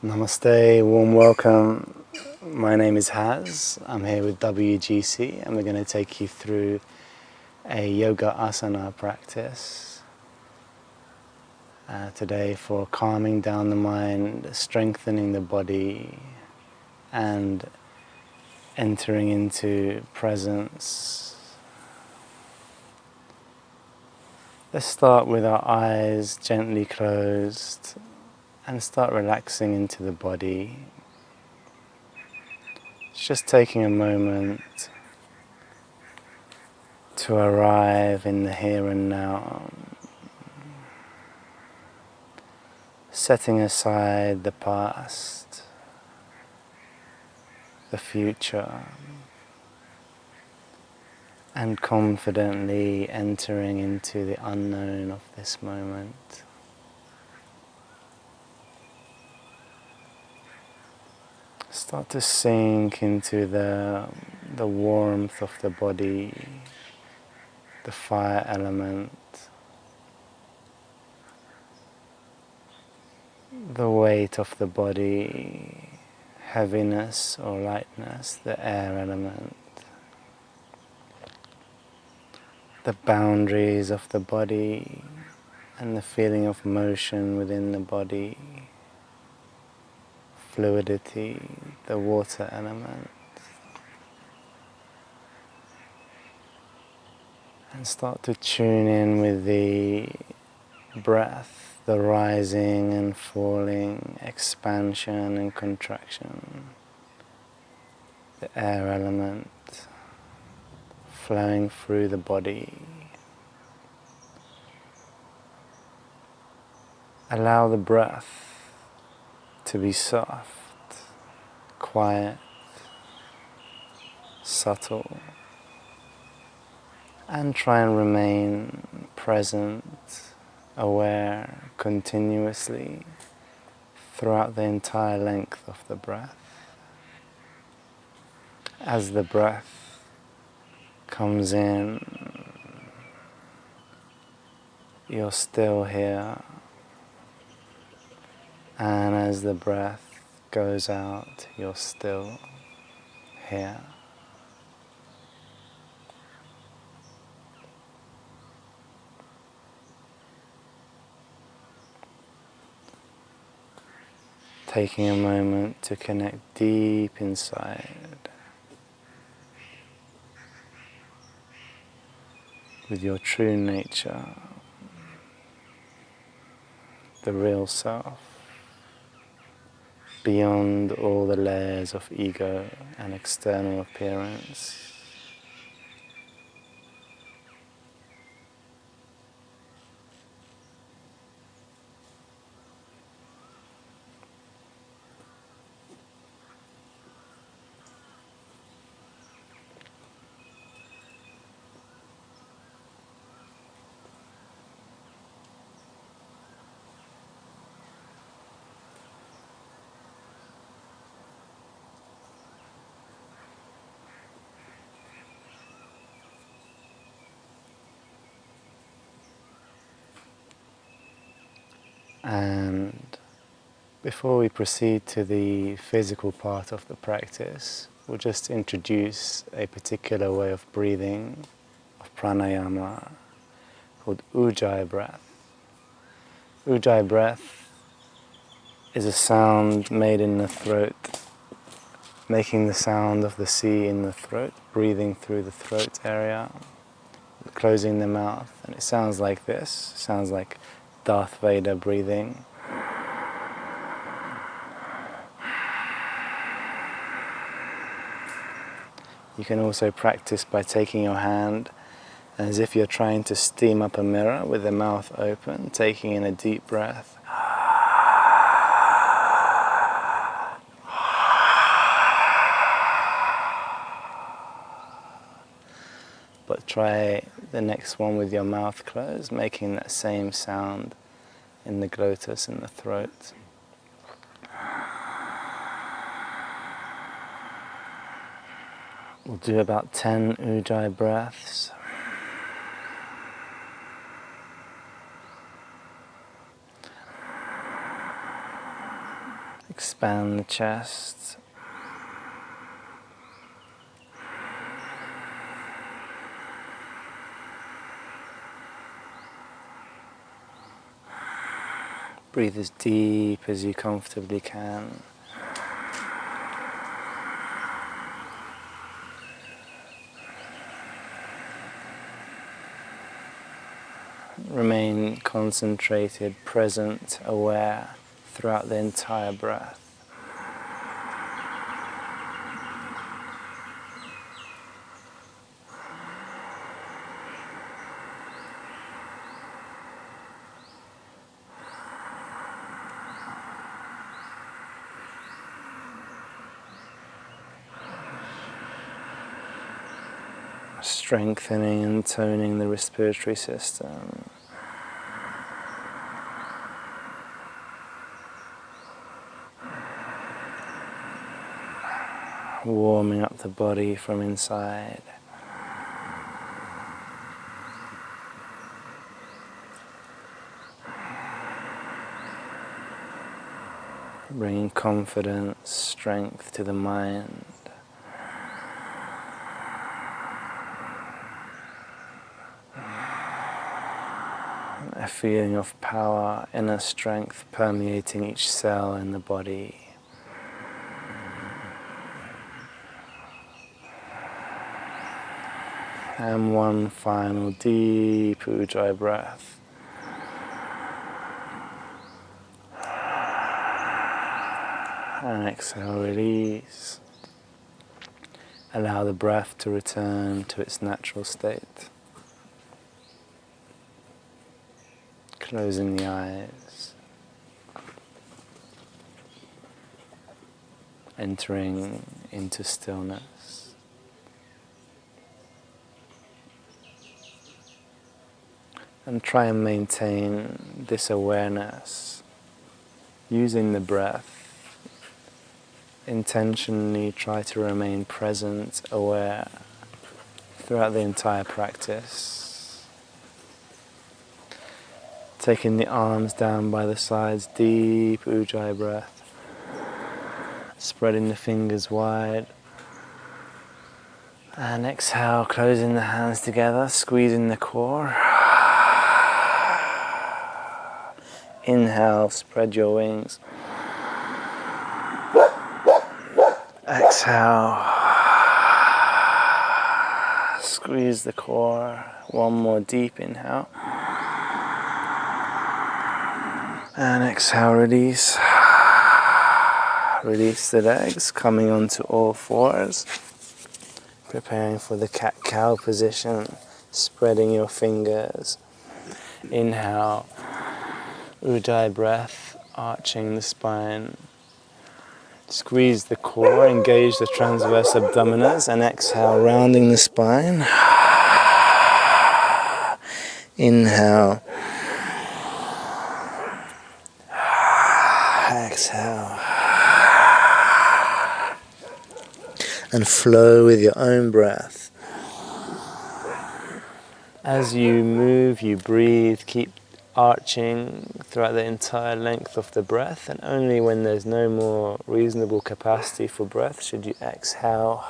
Namaste, warm welcome. My name is Haz. I'm here with WGC and we're going to take you through a Yoga Asana practice today for calming down the mind, strengthening the body and entering into presence. Let's start with our eyes gently closed and start relaxing into the body. It's just taking a moment to arrive in the here and now, setting aside the past, the future, and confidently entering into the unknown of this moment. Start to sink into the warmth of the body, the fire element, the weight of the body, heaviness or lightness, the air element, the boundaries of the body and the feeling of motion within the body, fluidity, the water element. And start to tune in with the breath, the rising and falling, expansion and contraction, the air element flowing through the body. Allow the breath to be soft, quiet, subtle, and try and remain present, aware continuously throughout the entire length of the breath. As the breath comes in, you're still here, and as the breath goes out, you're still here. Taking a moment to connect deep inside with your true nature, the real self, beyond all the layers of ego and external appearance. And before we proceed to the physical part of the practice, we'll just introduce a particular way of breathing, of pranayama, called ujjayi breath. Ujjayi breath is a sound made in the throat, making the sound of the sea in the throat, breathing through the throat area, closing the mouth, and it sounds like this. It sounds like Darth Vader breathing. You can also practice by taking your hand as if you're trying to steam up a mirror with the mouth open, taking in a deep breath. But try the next one with your mouth closed, making that same sound in the glottis in the throat. We'll do about 10 ujjayi breaths. Expand the chest. Breathe as deep as you comfortably can. Remain concentrated, present, aware throughout the entire breath. Strengthening and toning the respiratory system. Warming up the body from inside. Bringing confidence, strength to the mind. A feeling of power, inner strength permeating each cell in the body. And one final deep Ujjayi breath. And exhale, release. Allow the breath to return to its natural state. Closing the eyes. Entering into stillness. And try and maintain this awareness using the breath. Intentionally try to remain present, aware throughout the entire practice. Taking the arms down by the sides, deep Ujjayi breath. Spreading the fingers wide. And exhale, closing the hands together, squeezing the core. Inhale, spread your wings. Exhale, squeeze the core. One more deep inhale. And exhale, release. Release the legs, coming onto all fours. Preparing for the cat-cow position, spreading your fingers. Inhale, Ujjayi breath, arching the spine. Squeeze the core, engage the transverse abdominis, and exhale, rounding the spine. Inhale. Exhale. And flow with your own breath. As you move, you breathe, keep arching throughout the entire length of the breath, and only when there's no more reasonable capacity for breath should you exhale,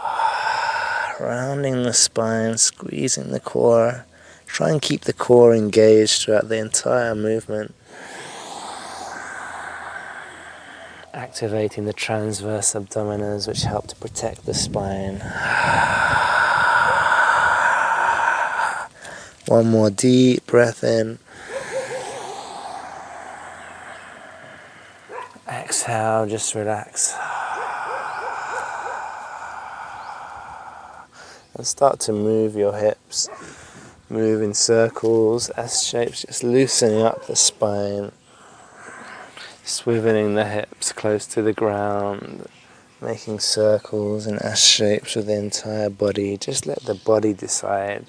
rounding the spine, squeezing the core. Try and keep the core engaged throughout the entire movement, activating the transverse abdominis, which help to protect the spine. One more deep breath in. Exhale, just relax. And start to move your hips. Move in circles, S shapes, just loosening up the spine. Swiveling the hips close to the ground. Making circles and S shapes with the entire body. Just let the body decide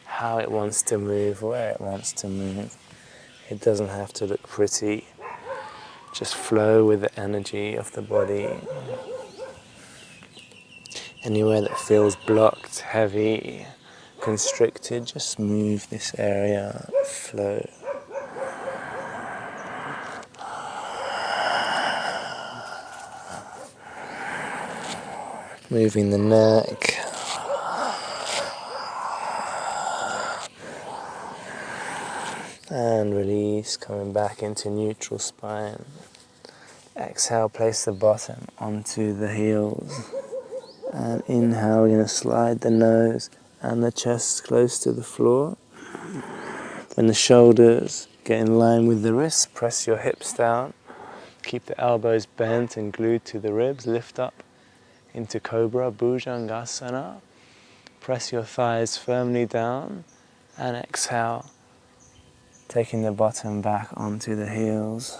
how it wants to move, where it wants to move. It doesn't have to look pretty. Just flow with the energy of the body. Anywhere that feels blocked, heavy, constricted, just move this area, flow. moving the neck, and release, coming back into neutral spine. Exhale, place the bottom onto the heels, and inhale, we're going to slide the nose and the chest close to the floor. When the shoulders get in line with the wrists, press your hips down, keep the elbows bent and glued to the ribs, lift up into Cobra, Bhujangasana. Press your thighs firmly down and exhale, taking the bottom back onto the heels.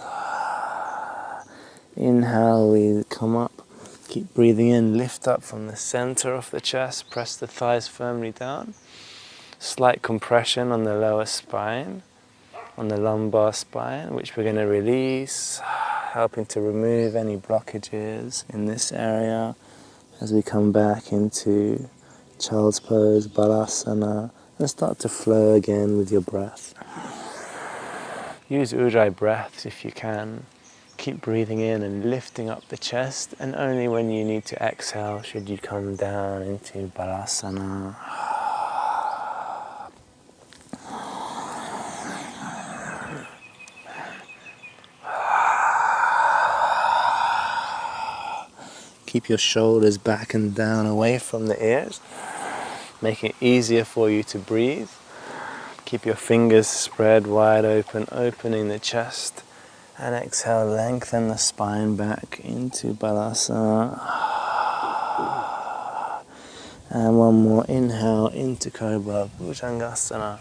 Inhale, we come up, keep breathing in, lift up from the center of the chest, press the thighs firmly down. Slight compression on the lower spine, on the lumbar spine, which we're going to release, helping to remove any blockages in this area as we come back into child's pose, balasana, and start to flow again with your breath. Use Ujjayi breaths if you can. Keep breathing in and lifting up the chest, and only when you need to exhale should you come down into balasana. Keep your shoulders back and down away from the ears, making it easier for you to breathe. Keep your fingers spread wide open, opening the chest, and exhale, lengthen the spine back into balasana. And one more, inhale into Cobra, Bhujangasana.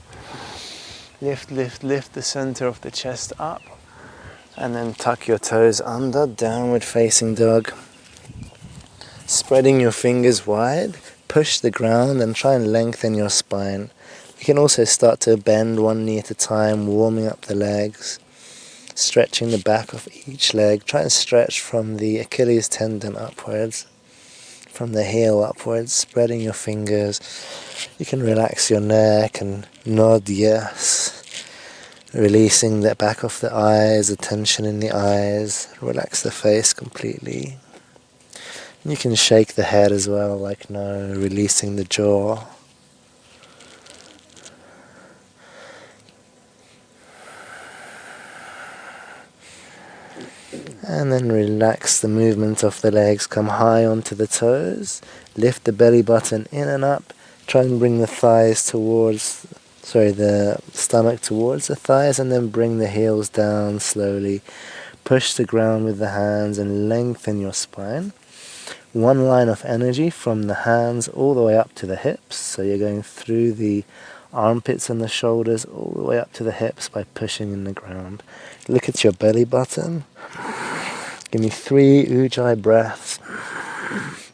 Lift, lift, lift the center of the chest up, and then tuck your toes under, downward facing dog. Spreading your fingers wide, push the ground and try and lengthen your spine. You can also start to bend one knee at a time, warming up the legs, stretching the back of each leg. Try and stretch from the Achilles tendon upwards, from the heel upwards, spreading your fingers. You can relax your neck and nod yes, releasing the back of the eyes, the tension in the eyes. Relax the face completely. You can shake the head as well, like no, releasing the jaw. And then relax the movement of the legs, come high onto the toes, lift the belly button in and up, try and bring the thighs towards, the stomach towards the thighs, and then bring the heels down slowly. Push the ground with the hands and lengthen your spine. One line of energy from the hands all the way up to the hips, so you're going through the armpits and the shoulders all the way up to the hips by pushing in the ground. Look at your belly button. Give me 3 Ujjayi breaths.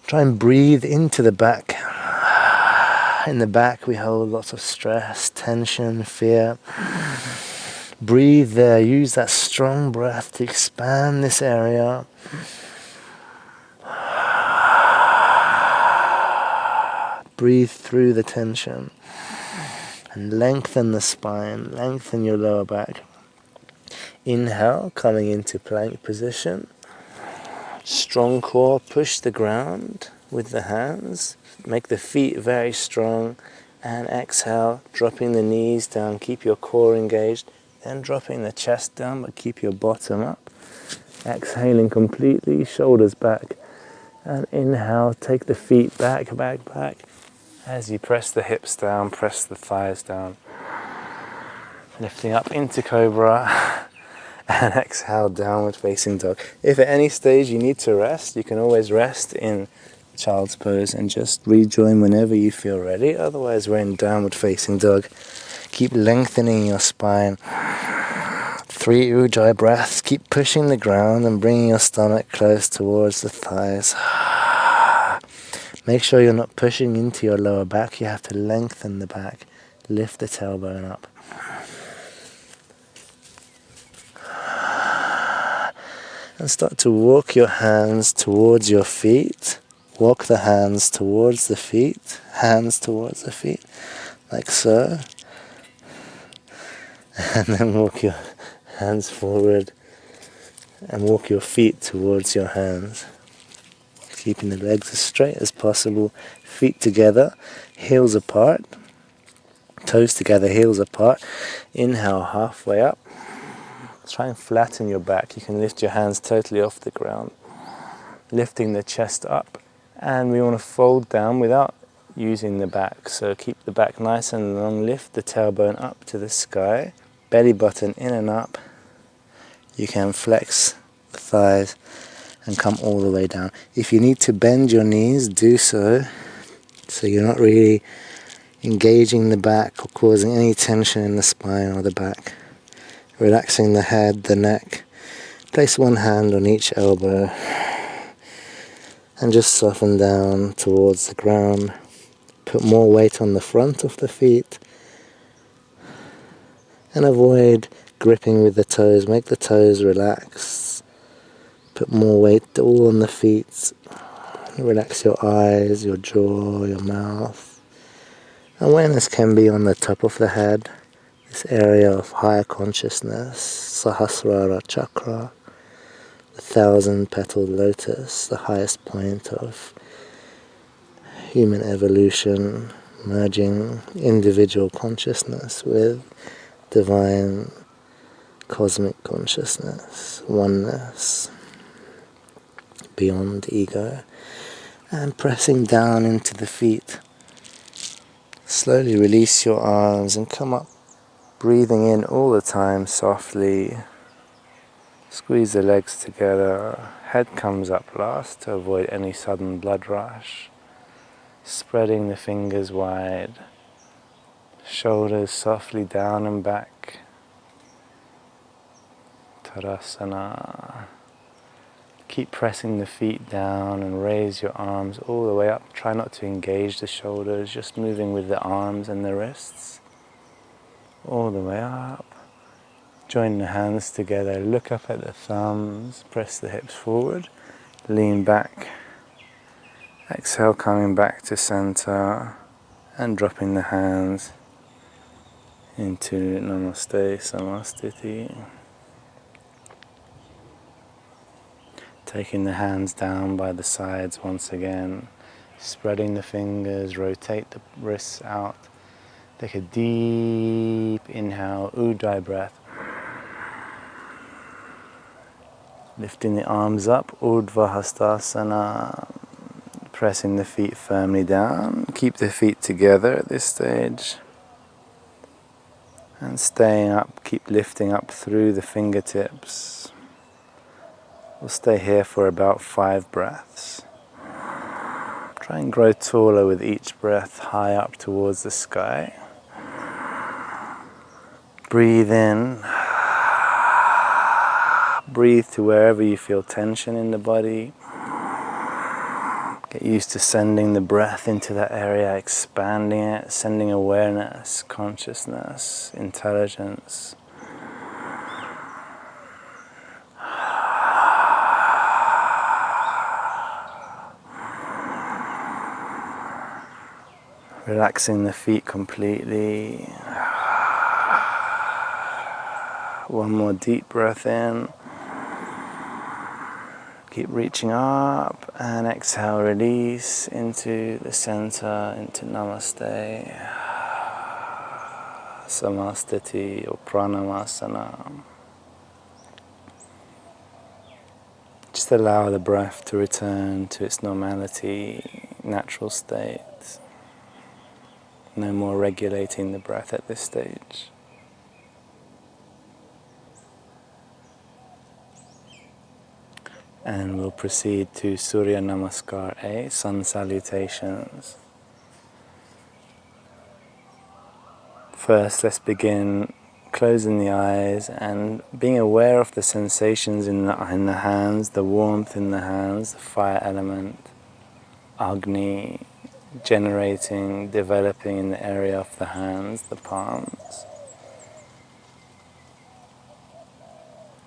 Try and breathe into the back. In the back we hold lots of stress, tension, fear. Breathe there. Use that strong breath to expand this area. Breathe through the tension. And lengthen the spine. Lengthen your lower back. Inhale, coming into plank position. Strong core, push the ground with the hands. Make the feet very strong. And exhale, dropping the knees down. Keep your core engaged. Then dropping the chest down, but keep your bottom up. Exhaling completely, shoulders back. And inhale, take the feet back, back, back. As you press the hips down, press the thighs down. Lifting up into Cobra. And exhale, downward facing dog. If at any stage you need to rest, you can always rest in child's pose and just rejoin whenever you feel ready. Otherwise, we're in downward facing dog. Keep lengthening your spine. 3 Ujjayi breaths. Keep pushing the ground and bringing your stomach close towards the thighs. Make sure you're not pushing into your lower back. You have to lengthen the back. Lift the tailbone up. And start to walk your hands towards your feet. Walk the hands towards the feet. Hands towards the feet. Like so. And then walk your hands forward. And walk your feet towards your hands. keeping the legs as straight as possible, feet together, heels apart, toes together, heels apart. Inhale halfway up. Try and flatten your back. You can lift your hands totally off the ground, lifting the chest up. And we want to fold down without using the back. So keep the back nice and long, lift the tailbone up to the sky, belly button in and up. You can flex the thighs and come all the way down. If you need to bend your knees, do so. So you're not really engaging the back or causing any tension in the spine or the back. Relaxing the head, the neck. Place one hand on each elbow and just soften down towards the ground. Put more weight on the front of the feet and avoid gripping with the toes. Make the toes relax. Put more weight all on the feet. Relax your eyes, your jaw, your mouth. Awareness can be on the top of the head, this area of higher consciousness, Sahasrara chakra, the 1,000-petaled lotus, the highest point of human evolution, merging individual consciousness with divine cosmic consciousness, oneness, beyond ego, and pressing down into the feet. Slowly release your arms and come up, breathing in all the time softly. Squeeze the legs together, head comes up last to avoid any sudden blood rush. Spreading the fingers wide, shoulders softly down and back. Tadasana. Keep pressing the feet down and raise your arms all the way up. Try not to engage the shoulders, just moving with the arms and the wrists. All the way up. Join the hands together, look up at the thumbs, press the hips forward, lean back. Exhale, coming back to center and dropping the hands into Namaste Samastiti. Taking the hands down by the sides once again, spreading the fingers, rotate the wrists out. Take a deep inhale, Ujjayi breath. Lifting the arms up, Urdhva Hastasana. Pressing the feet firmly down. Keep the feet together at this stage. And staying up, keep lifting up through the fingertips. We'll stay here for about 5 breaths. Try and grow taller with each breath, high up towards the sky. Breathe in. Breathe to wherever you feel tension in the body. Get used to sending the breath into that area, expanding it, sending awareness, consciousness, intelligence. Relaxing the feet completely. One more deep breath in. Keep reaching up and exhale, release into the center, into Namaste, Samastiti or Pranamasana. Just allow the breath to return to its normality, natural state. No more regulating the breath at this stage. And we'll proceed to Surya Namaskar A, Sun Salutations. First, let's begin closing the eyes and being aware of the sensations in the hands, the warmth in the hands, the fire element, Agni, generating, developing in the area of the hands, the palms.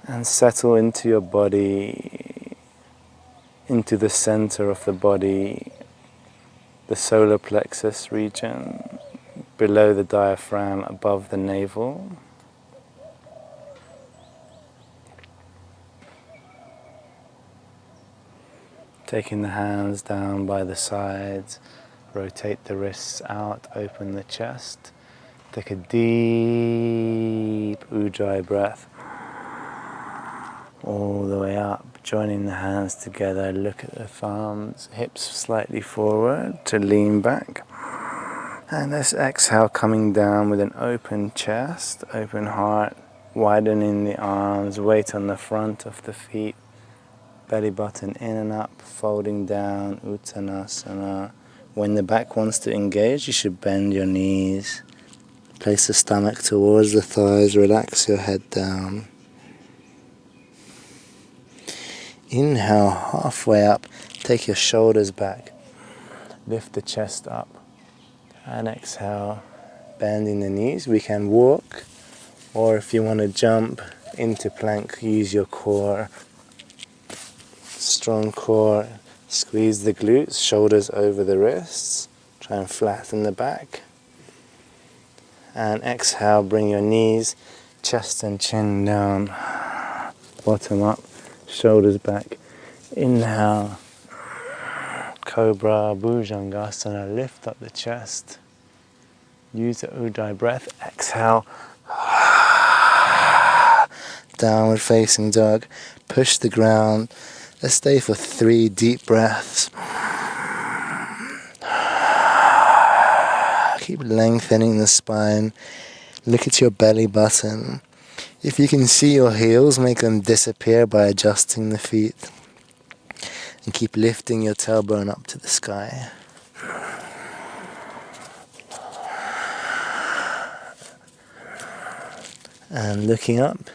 And settle into your body, into the center of the body, the solar plexus region, below the diaphragm, above the navel. Taking the hands down by the sides, rotate the wrists out, open the chest. Take a deep Ujjayi breath all the way up, joining the hands together. Look at the thumbs, hips slightly forward to lean back. And let's exhale, coming down with an open chest, open heart, widening the arms, weight on the front of the feet, belly button in and up, folding down, Uttanasana. When the back wants to engage, you should bend your knees. Place the stomach towards the thighs, relax your head down. Inhale, halfway up, take your shoulders back, lift the chest up, and exhale, bending the knees. We can walk, or if you want to jump into plank, use your core. Strong core, squeeze the glutes, shoulders over the wrists, try and flatten the back. And exhale, bring your knees, chest and chin down, bottom up, shoulders back. Inhale, Cobra, Bhujangasana, lift up the chest. Use the Ujjayi breath. Exhale, downward facing dog. Push the ground. Let's stay for 3 deep breaths. Keep lengthening the spine. Look at your belly button. If you can see your heels, make them disappear by adjusting the feet. And keep lifting your tailbone up to the sky. And looking up,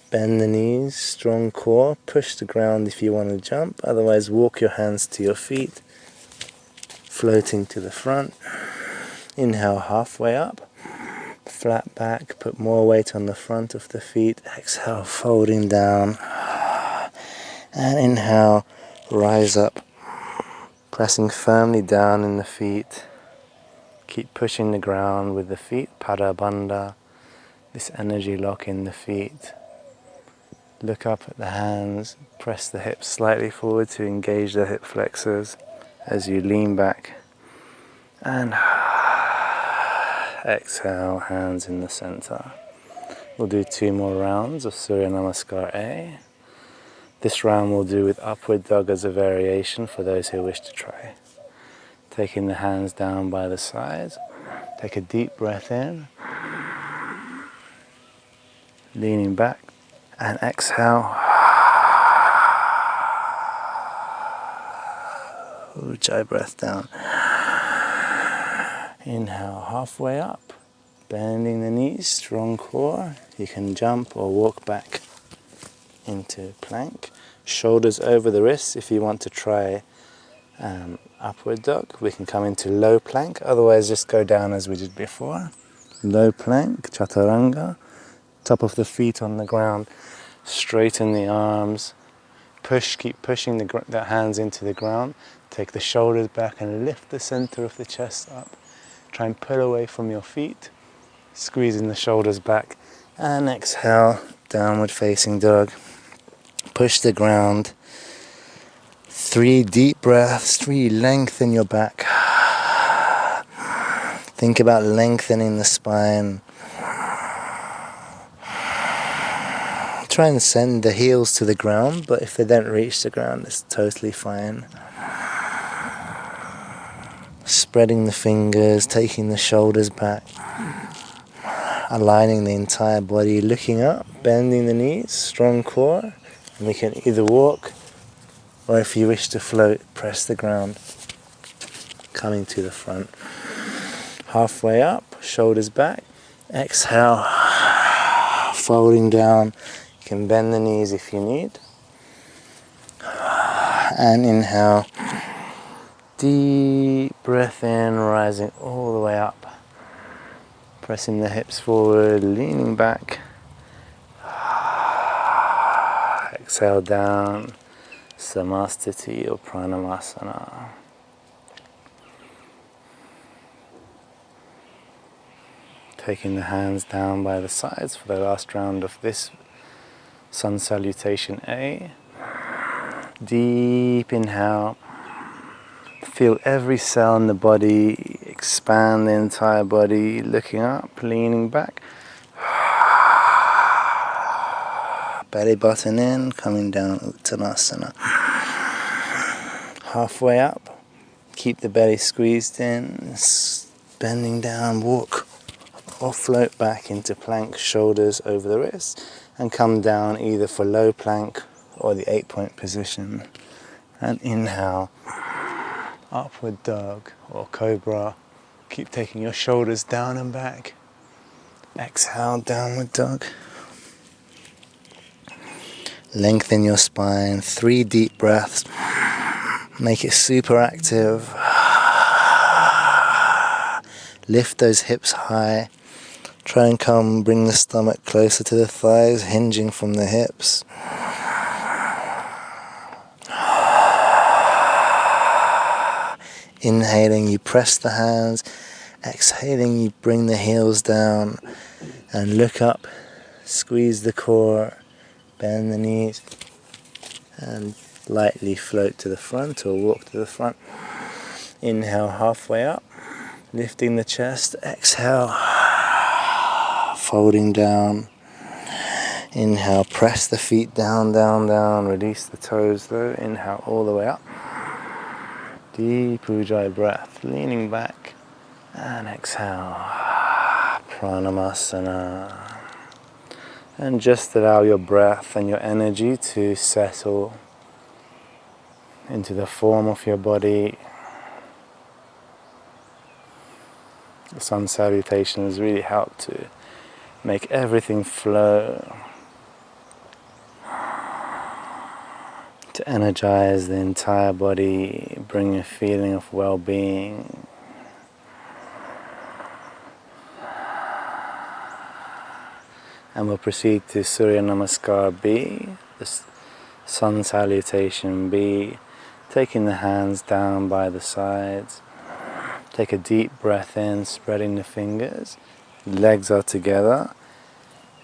bend the knees, strong core, push the ground if you want to jump, otherwise walk your hands to your feet, floating to the front. Inhale, halfway up, flat back, put more weight on the front of the feet. Exhale, folding down. And inhale, rise up, pressing firmly down in the feet. Keep pushing the ground with the feet, Pada Bandha, this energy lock in the feet. Look up at the hands, press the hips slightly forward to engage the hip flexors as you lean back. And exhale, hands in the center. We'll do 2 more rounds of Surya Namaskar A. This round we'll do with upward dog as a variation for those who wish to try. Taking the hands down by the sides. Take a deep breath in. Leaning back. And exhale. Ujjayi breath down. Inhale, halfway up. Bending the knees, strong core. You can jump or walk back into plank. Shoulders over the wrists if you want to try upward dog. We can come into low plank, otherwise just go down as we did before. Low plank, chaturanga. Top of the feet on the ground. Straighten the arms. Push, keep pushing the hands into the ground. Take the shoulders back and lift the center of the chest up. Try and pull away from your feet. Squeezing the shoulders back. And exhale, downward facing dog. Push the ground. 3 deep breaths. Really lengthen your back. Think about lengthening the spine. Try and send the heels to the ground, but if they don't reach the ground, it's totally fine. Spreading the fingers, taking the shoulders back. Aligning the entire body, looking up, bending the knees, strong core. And we can either walk, or if you wish to float, press the ground. Coming to the front. Halfway up, shoulders back. Exhale, folding down. You can bend the knees if you need. And inhale. Deep breath in, rising all the way up. Pressing the hips forward, leaning back. Exhale down, Samastiti or Pranamasana. Taking the hands down by the sides for the last round of this Sun Salutation A. Deep inhale. Feel every cell in the body expand, the entire body, looking up, leaning back. Belly button in, coming down, Uttanasana. Halfway up, keep the belly squeezed in, bending down, walk or float back into plank, shoulders over the wrists, and come down either for low plank or the 8-point position. And inhale, upward dog or cobra. Keep taking your shoulders down and back. Exhale, downward dog. Lengthen your spine, 3 deep breaths. Make it super active. Lift those hips high. Try and bring the stomach closer to the thighs, hinging from the hips. Inhaling, you press the hands. Exhaling, you bring the heels down and look up. Squeeze the core, bend the knees, and lightly float to the front or walk to the front. Inhale, halfway up, lifting the chest. Exhale, folding down. Inhale, press the feet down, down, down. Release the toes though. Inhale all the way up. Deep Ujjayi breath, leaning back. And exhale, Pranamasana. And just allow your breath and your energy to settle into the form of your body. The sun salutations really help to make everything flow, to energize the entire body, bring a feeling of well-being. And we'll proceed to Surya Namaskar B, the sun salutation B, taking the hands down by the sides. Take a deep breath in, spreading the fingers. Legs are together.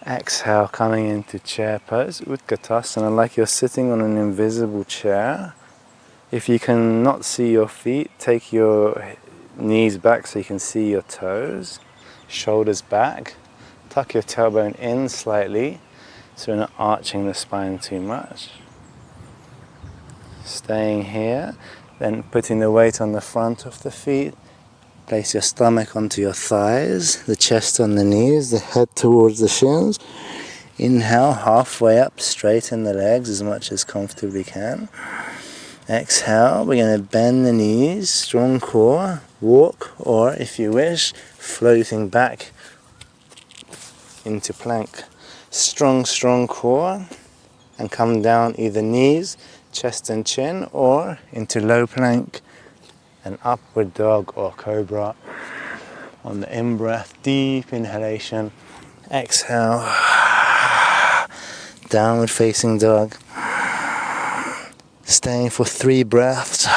Exhale, coming into chair pose, Utkatasana, like you're sitting on an invisible chair. If you can not see your feet, take your knees back so you can see your toes. Shoulders back. Tuck your tailbone in slightly so you're not arching the spine too much. Staying here, then putting the weight on the front of the feet. Place your stomach onto your thighs, the chest on the knees, the head towards the shins. Inhale, halfway up, straighten the legs as much as comfortably can. Exhale, we're going to bend the knees, strong core, walk, or if you wish, floating back into plank. Strong, strong core, and come down either knees, chest and chin, or into low plank, an upward dog or cobra. On the in-breath, deep inhalation, exhale, downward facing dog. Staying for 3 breaths.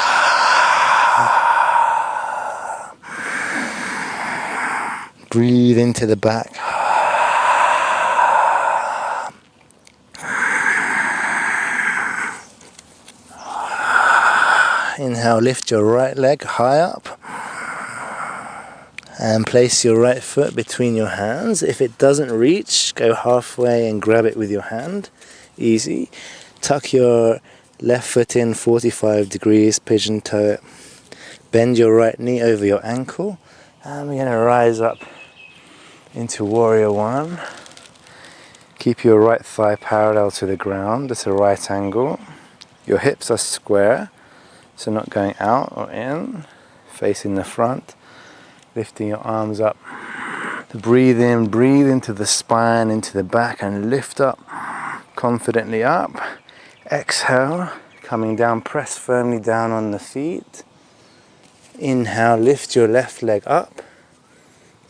Breathe into the back. Inhale, lift your right leg high up and place your right foot between your hands. If it doesn't reach, go halfway and grab it with your hand. Easy. Tuck your left foot in 45 degrees, pigeon toe it. Bend your right knee over your ankle, and we're going to rise up into Warrior One. Keep your right thigh parallel to the ground at a right angle. Your hips are square, so not going out or in, facing the front, lifting your arms up. Breathe in, breathe into the spine, into the back, and lift up, confidently up. Exhale, coming down, press firmly down on the feet. Inhale, lift your left leg up.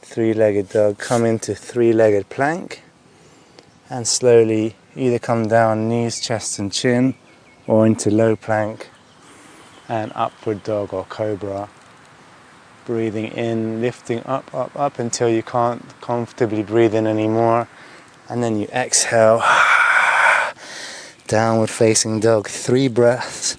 3-legged dog, come into 3-legged plank. And slowly either come down, knees, chest and chin, or into low plank. And upward dog or cobra. Breathing in, lifting up, up, up until you can't comfortably breathe in anymore. And then you exhale. Downward facing dog, 3 breaths.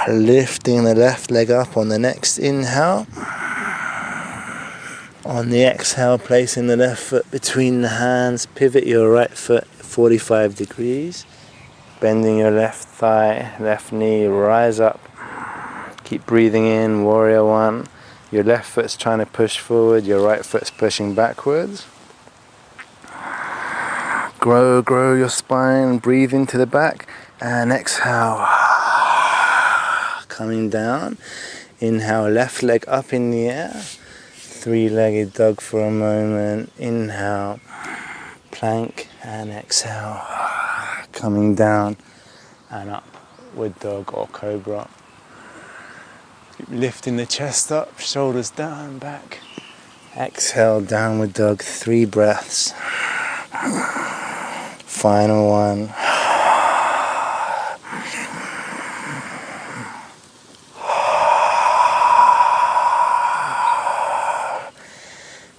Lifting the left leg up on the next inhale. On the exhale, placing the left foot between the hands, pivot your right foot 45 degrees. Bending your left thigh, left knee, rise up. Keep breathing in, warrior 1. Your left foot's trying to push forward, your right foot's pushing backwards. Grow your spine, breathe into the back, and exhale. Coming down, inhale, left leg up in the air, 3-legged dog for a moment, inhale, plank, and exhale, coming down and up with dog or cobra. Keep lifting the chest up, shoulders down, back, exhale, downward dog, 3 breaths, final one.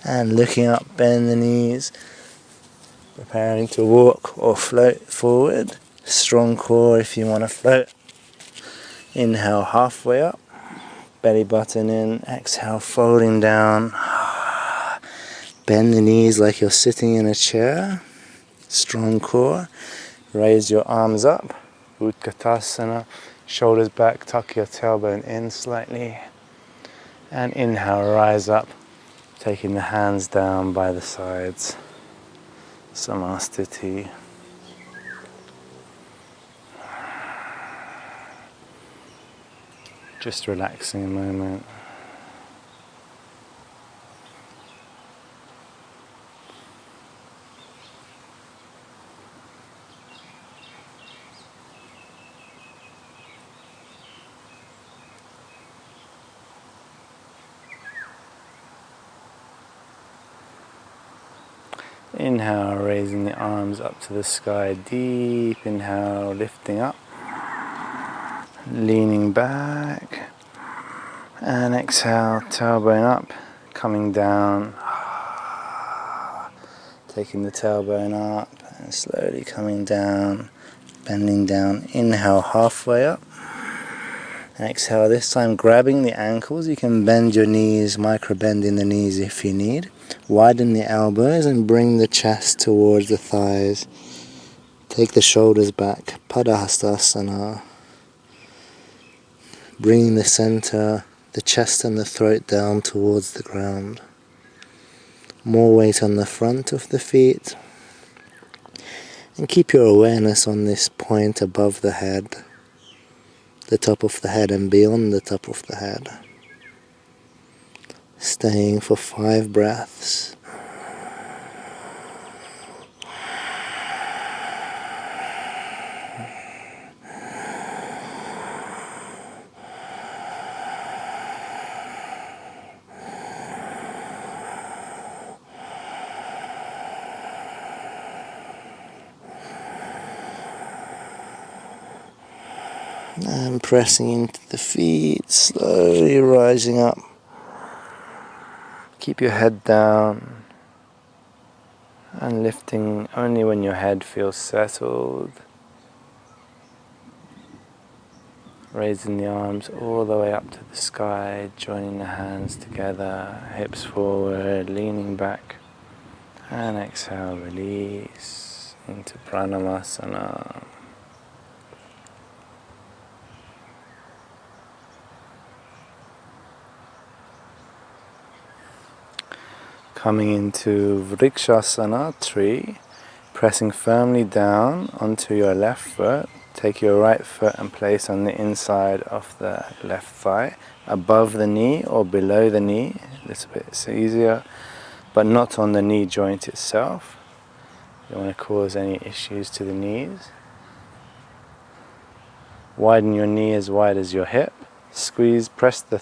And looking up, bend the knees, preparing to walk or float forward. Strong core if you want to float. Inhale, halfway up, belly button in, exhale, folding down. Bend the knees like you're sitting in a chair. Strong core. Raise your arms up, Utkatasana, shoulders back, tuck your tailbone in slightly. And inhale, rise up. Taking the hands down by the sides, Samastiti. Just relaxing a moment. Inhale, raising the arms up to the sky, deep inhale, lifting up, leaning back, and exhale, tailbone up, coming down, taking the tailbone up, and slowly coming down, bending down, inhale, halfway up, and exhale, this time grabbing the ankles. You can bend your knees, micro bending the knees if you need. Widen the elbows and bring the chest towards the thighs. Take the shoulders back, Padahastasana. Bringing the center, the chest and the throat down towards the ground. More weight on the front of the feet. And keep your awareness on this point above the head, the top of the head and beyond the top of the head. Staying for 5 breaths. And pressing into the feet, slowly rising up. Keep your head down and lifting only when your head feels settled. Raising the arms all the way up to the sky, joining the hands together, hips forward, leaning back. And exhale, release into Pranamasana. Coming into Vrikshasana, tree, pressing firmly down onto your left foot. Take your right foot and place on the inside of the left thigh, above the knee or below the knee. A little bit easier, but not on the knee joint itself. You don't want to cause any issues to the knees. Widen your knee as wide as your hip. Squeeze, press the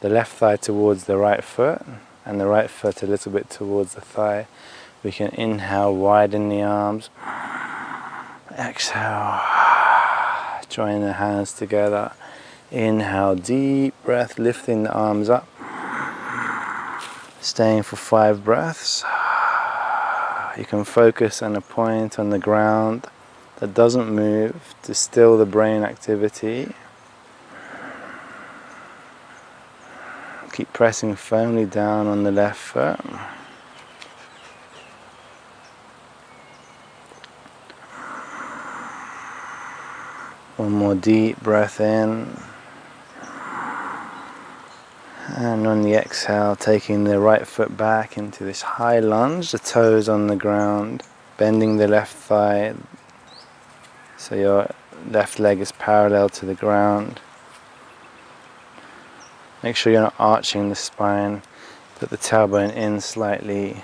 left thigh towards the right foot, and the right foot a little bit towards the thigh. We can inhale, widen the arms. Exhale, join the hands together. Inhale, deep breath, lifting the arms up. Staying for 5 breaths. You can focus on a point on the ground that doesn't move to still the brain activity. Keep pressing firmly down on the left foot. One more deep breath in. And on the exhale, taking the right foot back into this high lunge, the toes on the ground, bending the left thigh so your left leg is parallel to the ground. Make sure you're not arching the spine. Put the tailbone in slightly.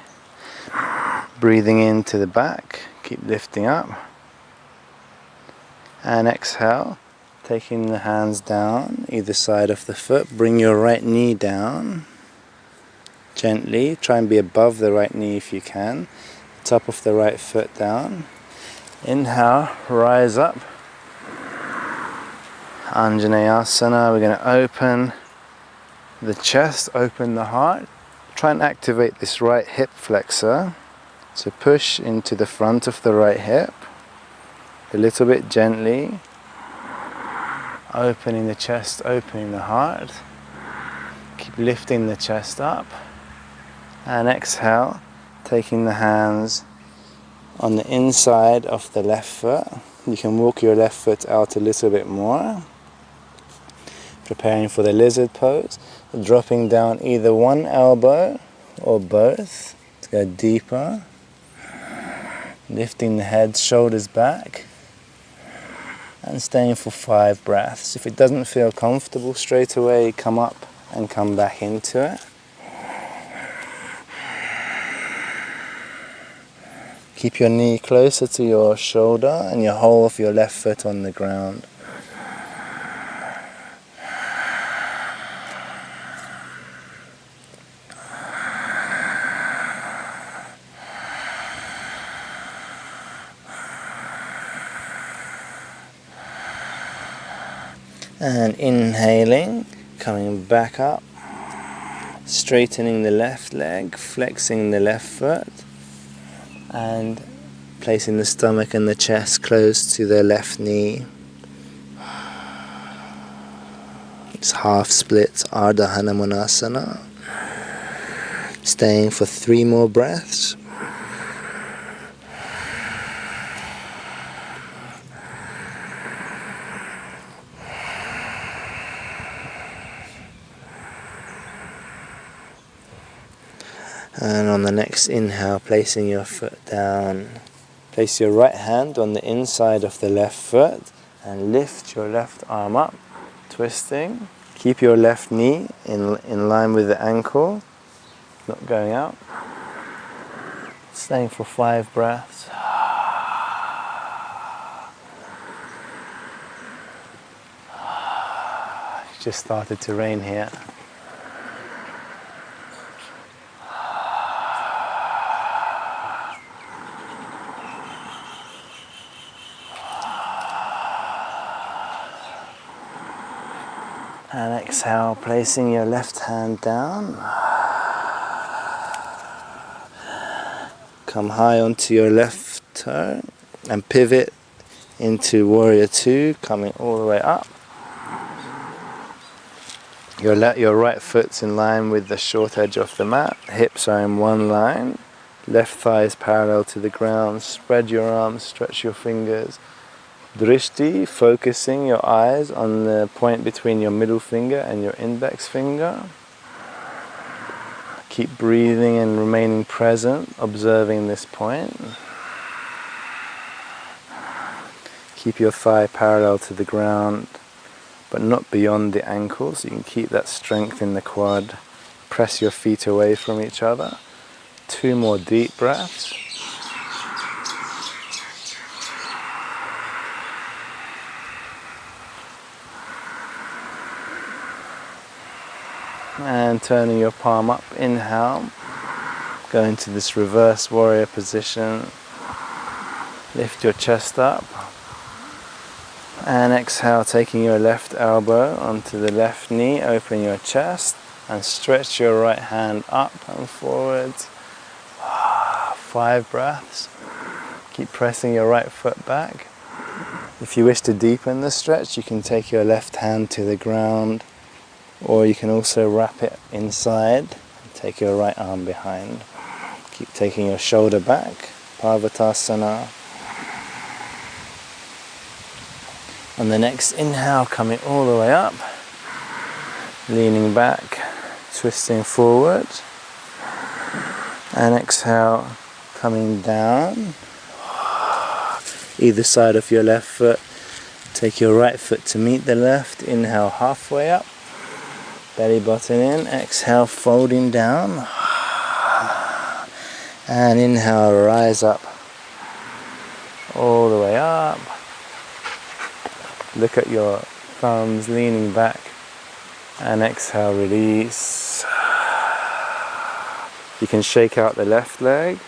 Breathing into the back, keep lifting up. And exhale, taking the hands down either side of the foot. Bring your right knee down gently. Try and be above the right knee if you can. Top of the right foot down. Inhale, rise up. Anjaneyasana asana. We're going to open the chest, open the heart. Try and activate this right hip flexor. So push into the front of the right hip. A little bit gently. Opening the chest, opening the heart. Keep lifting the chest up. And exhale, taking the hands on the inside of the left foot. You can walk your left foot out a little bit more. Preparing for the lizard pose. Dropping down either one elbow or both to go deeper. Lifting the head, shoulders back. And staying for 5 breaths. If it doesn't feel comfortable straight away, come up and come back into it. Keep your knee closer to your shoulder and your whole of your left foot on the ground. And inhaling, coming back up, straightening the left leg, flexing the left foot, and placing the stomach and the chest close to the left knee. It's half split Ardha Hanumanasana. Staying for 3 more breaths. And on the next inhale, placing your foot down. Place your right hand on the inside of the left foot and lift your left arm up, twisting. Keep your left knee in line with the ankle, not going out. Staying for 5 breaths. It just started to rain here. And exhale, placing your left hand down. Come high onto your left toe and pivot into Warrior 2, coming all the way up. Your right foot's in line with the short edge of the mat. Hips are in one line. Left thigh is parallel to the ground. Spread your arms, stretch your fingers. Drishti, focusing your eyes on the point between your middle finger and your index finger. Keep breathing and remaining present, observing this point. Keep your thigh parallel to the ground, but not beyond the ankle, so you can keep that strength in the quad. Press your feet away from each other. 2 more deep breaths. And turning your palm up, inhale, Go into this reverse warrior position. Lift your chest up. And exhale, taking your left elbow onto the left knee. Open your chest and stretch your right hand up and forward. 5 breaths. Keep pressing your right foot back. If you wish to deepen the stretch, you can take your left hand to the ground, or you can also wrap it inside and take your right arm behind. Keep taking your shoulder back, Parvatasana. On the next inhale, coming all the way up, leaning back, twisting forward, and exhale, coming down. Either side of your left foot, take your right foot to meet the left. Inhale, halfway up, belly button in. Exhale, folding down, and inhale, rise up, all the way up. Look at your thumbs, leaning back, and exhale, release. You can shake out the left leg.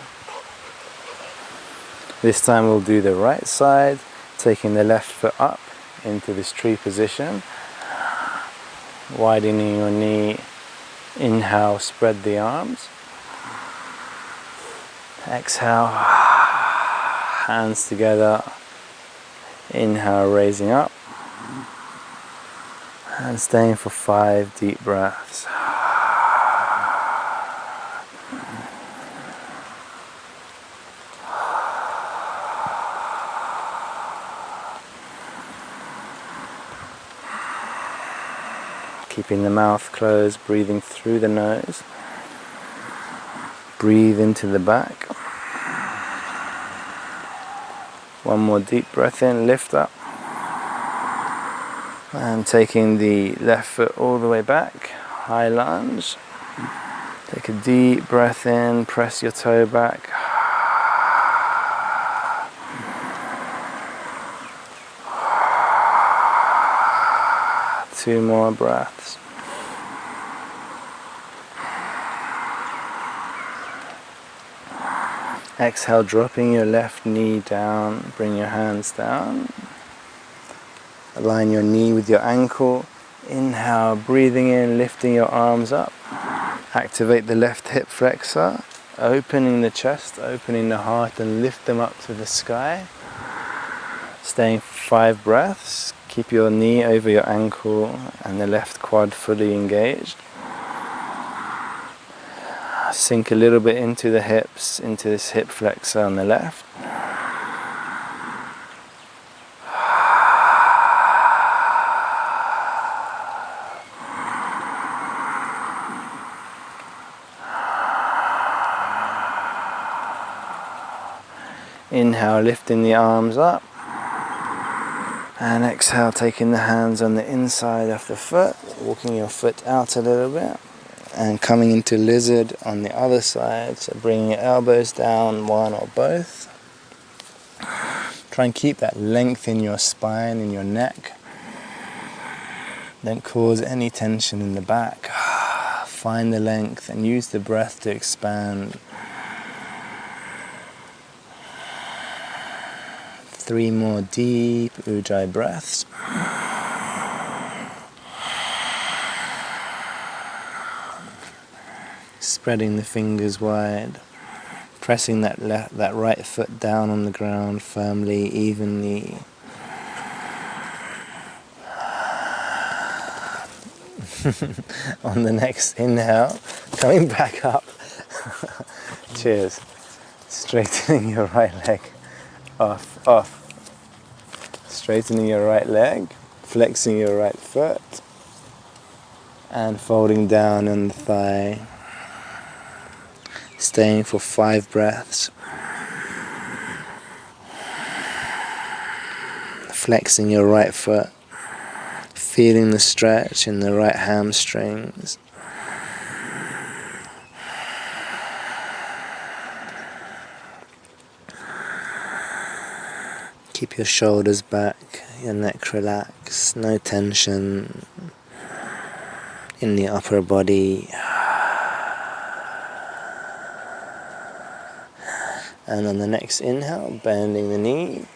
This time we'll do the right side, taking the left foot up into this tree position, widening your knee. Inhale, spread the arms. Exhale, hands together. Inhale, raising up, and staying for 5 deep breaths. Keeping the mouth closed, breathing through the nose. Breathe into the back. One more deep breath in, lift up. And taking the left foot all the way back, high lunge. Take a deep breath in, press your toe back. Two more breaths. Exhale, dropping your left knee down, bring your hands down. Align your knee with your ankle. Inhale, breathing in, lifting your arms up. Activate the left hip flexor, opening the chest, opening the heart, and lift them up to the sky. Staying for 5 breaths. Keep your knee over your ankle and the left quad fully engaged. Sink a little bit into the hips, into this hip flexor on the left. Inhale, lifting the arms up. And exhale, taking the hands on the inside of the foot, walking your foot out a little bit, and coming into lizard on the other side. So bringing your elbows down, one or both. Try and keep that length in your spine, in your neck. Don't cause any tension in the back. Find the length and use the breath to expand. 3 more deep Ujjayi breaths. Spreading the fingers wide, pressing that right foot down on the ground firmly, evenly. On the next inhale, coming back up. Cheers. Straightening your right leg. Off, off. Straightening your right leg, flexing your right foot, and folding down on the thigh. Staying for 5 breaths. Flexing your right foot, feeling the stretch in the right hamstrings. Keep your shoulders back, your neck relaxed, no tension in the upper body. And on the next inhale, bending the knee.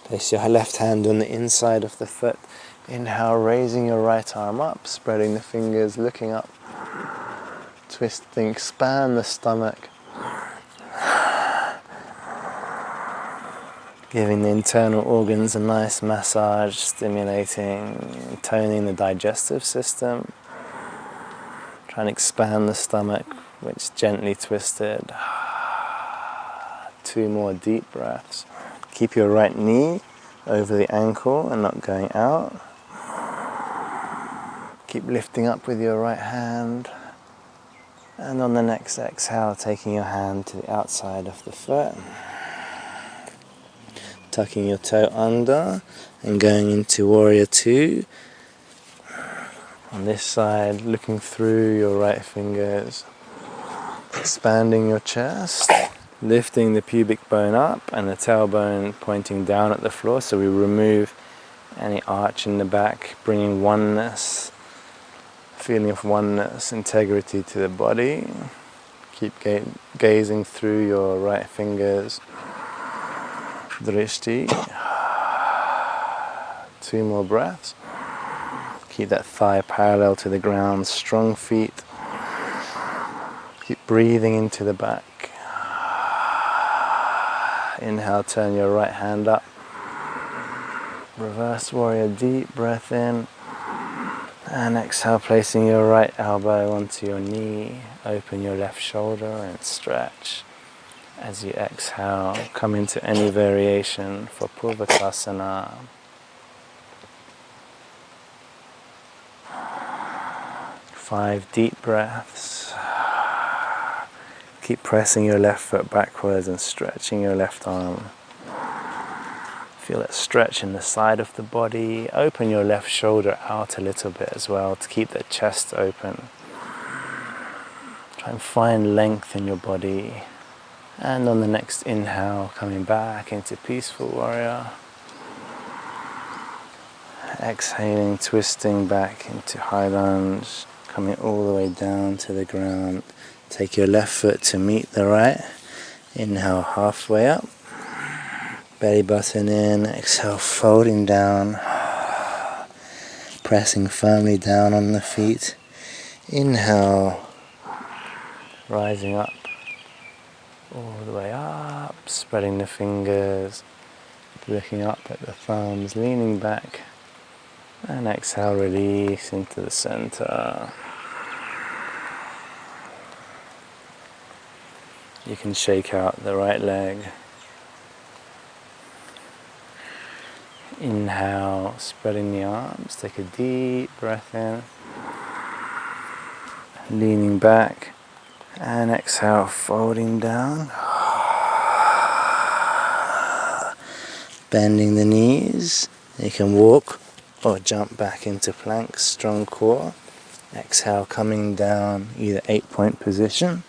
Place your left hand on the inside of the foot. Inhale, raising your right arm up, spreading the fingers, looking up. Twisting, expand the stomach. Giving the internal organs a nice massage, stimulating, toning the digestive system. Try and expand the stomach, which gently twisted. 2 more deep breaths. Keep your right knee over the ankle and not going out. Keep lifting up with your right hand. And on the next exhale, taking your hand to the outside of the foot. Tucking your toe under and going into Warrior 2. On this side, looking through your right fingers. Expanding your chest. Lifting the pubic bone up and the tailbone pointing down at the floor. So we remove any arch in the back, bringing oneness, feeling of oneness, integrity to the body. Keep gazing through your right fingers. Drishti. 2 more breaths. Keep that thigh parallel to the ground, strong feet. Keep breathing into the back. Inhale, turn your right hand up. Reverse warrior, deep breath in. And exhale, placing your right elbow onto your knee. Open your left shoulder and stretch. As you exhale, come into any variation for Purvakasana. 5 deep breaths. Keep pressing your left foot backwards and stretching your left arm. Feel that stretch in the side of the body. Open your left shoulder out a little bit as well to keep the chest open. Try and find length in your body. And on the next inhale, coming back into Peaceful Warrior. Exhaling, twisting back into High Lunge, coming all the way down to the ground. Take your left foot to meet the right. Inhale, halfway up. Belly button in. Exhale, folding down. Pressing firmly down on the feet. Inhale, rising up. All the way up, spreading the fingers, looking up at the thumbs, leaning back, and exhale, release into the center. You can shake out the right leg. Inhale, spreading the arms, take a deep breath in, leaning back. And exhale, folding down. Bending the knees. You can walk or jump back into plank, strong core. Exhale, coming down, either 8-point position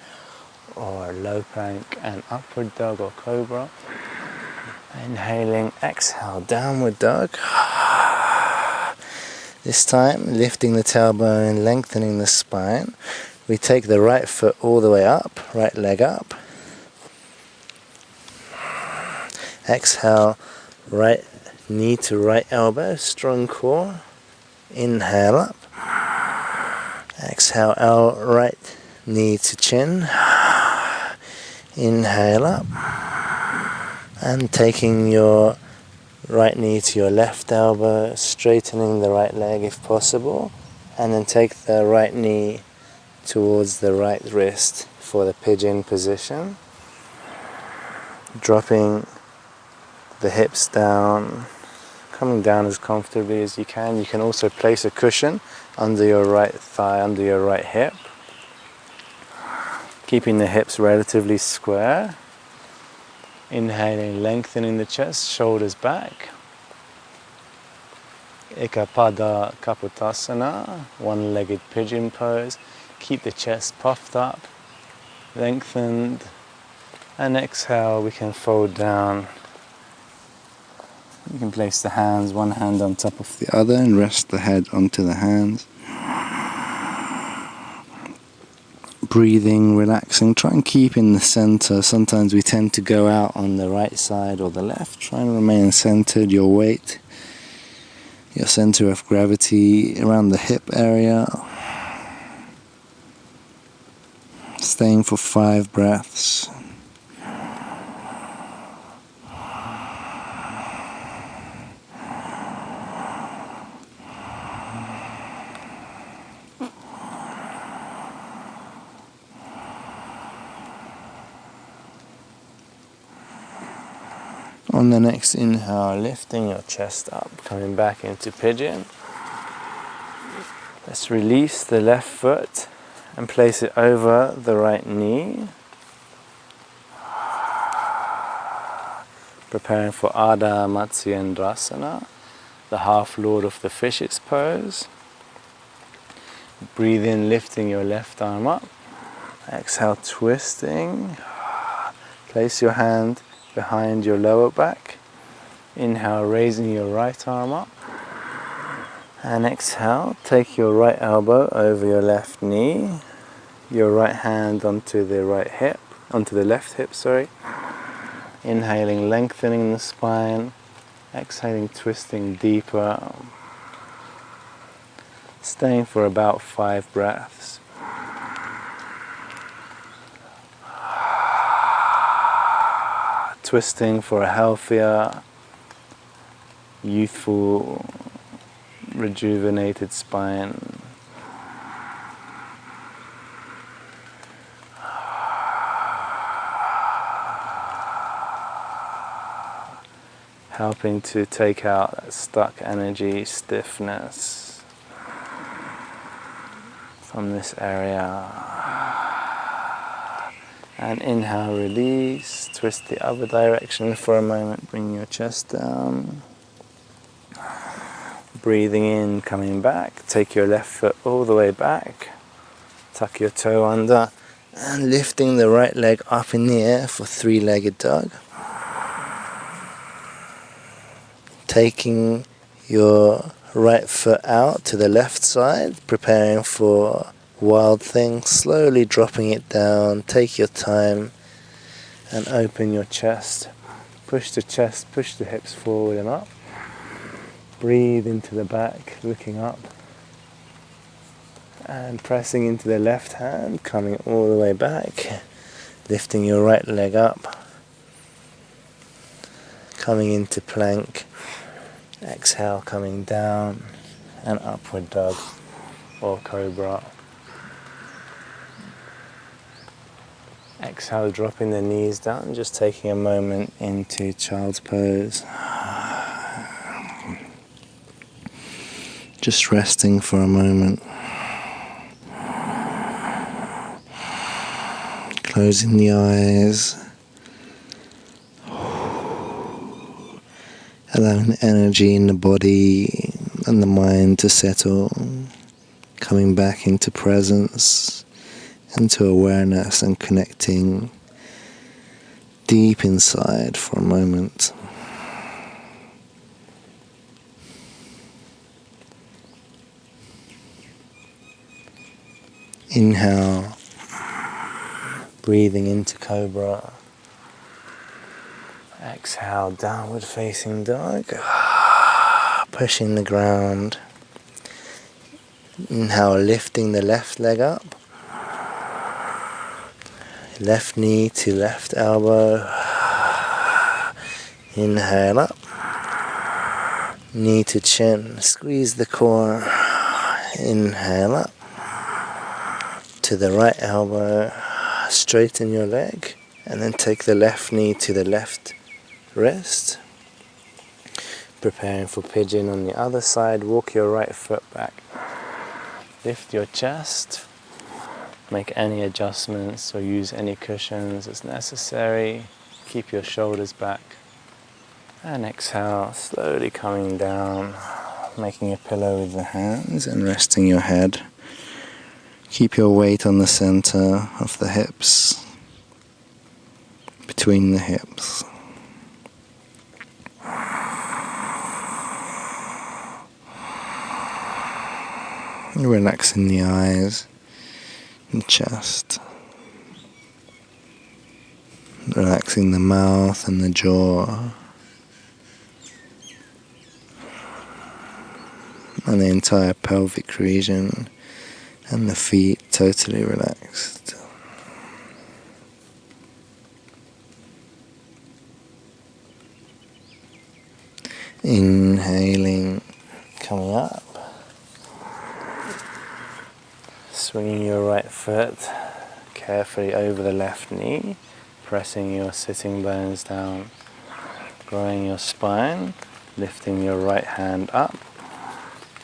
or low plank and upward dog or cobra. Inhaling, exhale, downward dog. This time, lifting the tailbone, lengthening the spine. We take the right foot all the way up, right leg up. Exhale, right knee to right elbow, strong core. Inhale up. Exhale, right knee to chin. Inhale up. And taking your right knee to your left elbow, straightening the right leg if possible. And then take the right knee towards the right wrist for the pigeon position. Dropping the hips down, coming down as comfortably as you can. You can also place a cushion under your right thigh, under your right hip. Keeping the hips relatively square. Inhaling, lengthening the chest, shoulders back. Ekapada Kapotasana, one-legged pigeon pose. Keep the chest puffed up, lengthened, and exhale, we can fold down. You can place the hands, one hand on top of the other, and rest the head onto the hands. breathing, relaxing. Try and keep in the center. Sometimes we tend to go out on the right side or the left. Try and remain centered. Your weight, your center of gravity around the hip area. Staying for 5 breaths. On the next inhale, lifting your chest up, coming back into pigeon. Let's release the left foot and place it over the right knee. Preparing for Ardha Matsyendrasana, the half lord of the fishes pose. Breathe in, lifting your left arm up. Exhale, twisting. Place your hand behind your lower back. Inhale, raising your right arm up. And exhale, take your right elbow over your left knee. Your right hand onto the left hip, sorry. Inhaling, lengthening the spine. Exhaling, twisting deeper. Staying for about 5 breaths. Twisting for a healthier, youthful, rejuvenated spine. Helping to take out that stuck energy, stiffness from this area. And inhale, release, twist the other direction for a moment, bring your chest down. Breathing in, coming back, take your left foot all the way back, tuck your toe under, and lifting the right leg up in the air for 3-legged dog. Taking your right foot out to the left side, preparing for wild thing, slowly dropping it down. Take your time and open your chest. Push the chest, push the hips forward and up. Breathe into the back, looking up. And pressing into the left hand, coming all the way back. Lifting your right leg up. Coming into plank. Exhale, coming down and upward dog or cobra. Exhale, dropping the knees down, just taking a moment into child's pose. Just resting for a moment. Closing the eyes. Allowing the energy in the body and the mind to settle. Coming back into presence. Into awareness and connecting deep inside for a moment. Inhale, breathing into cobra. Exhale, downward facing dog. Pushing the ground. Inhale, lifting the left leg up. Left knee to left elbow. Inhale up. Knee to chin. Squeeze the core. Inhale up. To the right elbow. Straighten your leg. And then take the left knee to the left wrist. Preparing for pigeon on the other side. Walk your right foot back. Lift your chest. Make any adjustments or use any cushions as necessary. Keep your shoulders back. And exhale, slowly coming down, making a pillow with the hands and resting your head. Keep your weight on the center of the hips, between the hips. Relaxing the eyes. the chest. Relaxing the mouth and the jaw. And the entire pelvic region and the feet totally relaxed. Inhaling, coming up, swinging your right foot carefully over the left knee, pressing your sitting bones down, growing your spine, lifting your right hand up,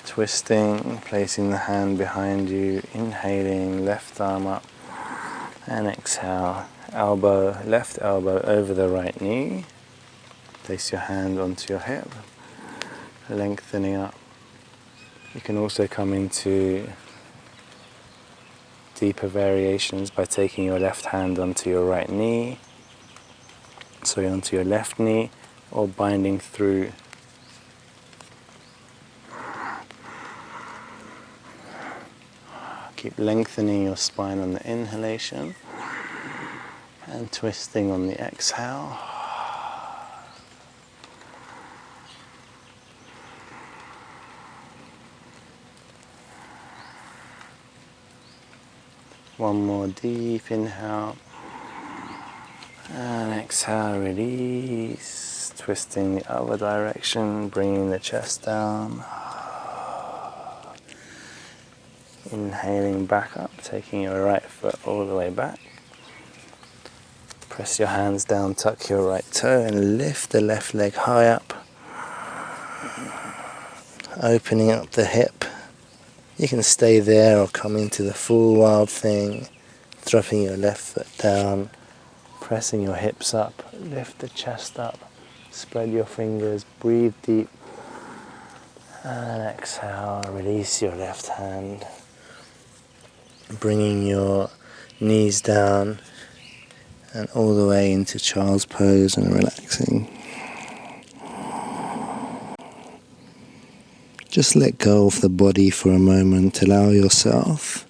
twisting, placing the hand behind you, inhaling, left arm up, and exhale, left elbow over the right knee, place your hand onto your hip, lengthening up. You can also come into deeper variations by taking your left hand onto your right knee, onto your left knee, or binding through. Keep lengthening your spine on the inhalation and twisting on the exhale. One more deep inhale and exhale, release, twisting the other direction, bringing the chest down. Inhaling back up, taking your right foot all the way back. Press your hands down, tuck your right toe and lift the left leg high up. Opening up the hip. You can stay there or come into the full wild thing, dropping your left foot down, pressing your hips up, lift the chest up, spread your fingers, breathe deep, and exhale, release your left hand, bringing your knees down and all the way into child's pose and relaxing. Just let go of the body for a moment. Allow yourself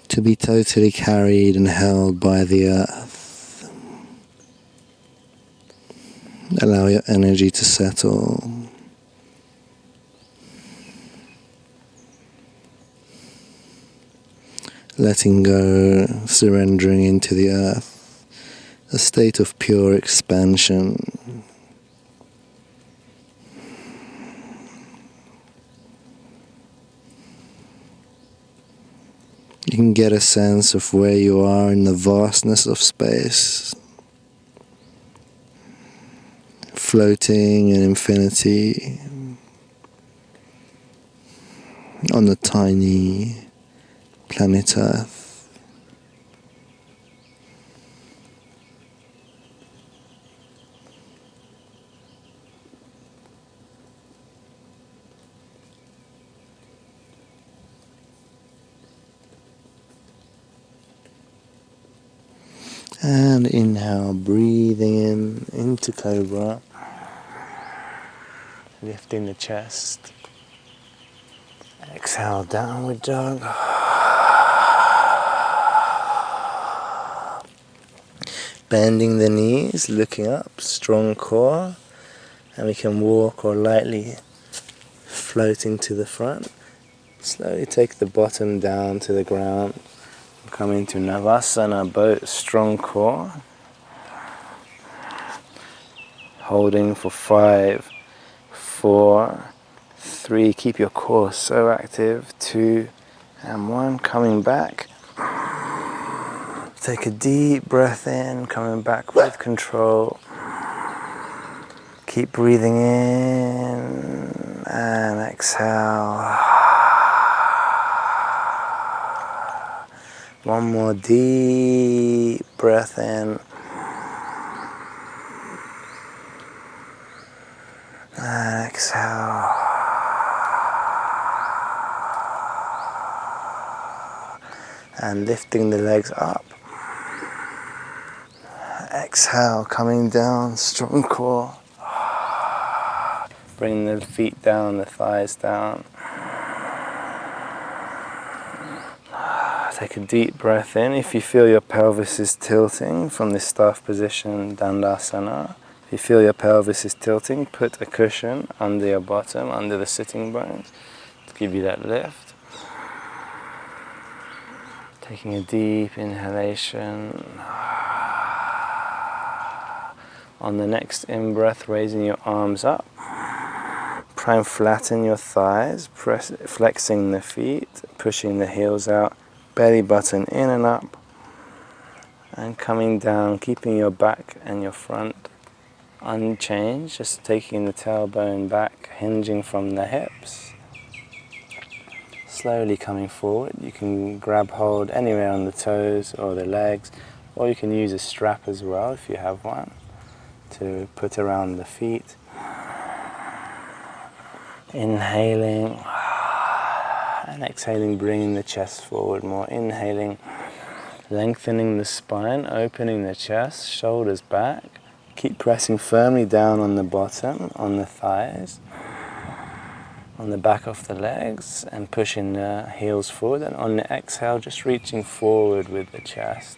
to be totally carried and held by the earth. Allow your energy to settle. Letting go, surrendering into the earth, a state of pure expansion. You can get a sense of where you are in the vastness of space, floating in infinity on the tiny planet Earth. And inhale, breathing in into Cobra, lifting the chest. Exhale, downward dog. Bending the knees, looking up, strong core, and we can walk or lightly floating to the front. Slowly take the bottom down to the ground. Come into Navasana, boat, strong core. Holding for 5, 4, 3, keep your core so active, 2 and 1, coming back. Take a deep breath in, coming back with control. Keep breathing in and exhale. One more deep breath in and exhale. And lifting the legs up. Exhale, coming down, strong core. Bring the feet down, the thighs down. Take a deep breath in. If you feel your pelvis is tilting from this staff position, Dandasana, if you feel your pelvis is tilting, put a cushion under your bottom, under the sitting bones, to give you that lift. Taking a deep inhalation. On the next in-breath, raising your arms up. Try and flatten your thighs, flexing the feet, pushing the heels out, belly button in and up, and coming down, keeping your back and your front unchanged, just taking the tailbone back, hinging from the hips. Slowly coming forward. You can grab hold anywhere on the toes or the legs, or you can use a strap as well if you have one to put around the feet. Inhaling and exhaling, bringing the chest forward more. Inhaling, lengthening the spine, opening the chest, shoulders back. Keep pressing firmly down on the bottom, on the thighs, on the back of the legs, and pushing the heels forward. And on the exhale, just reaching forward with the chest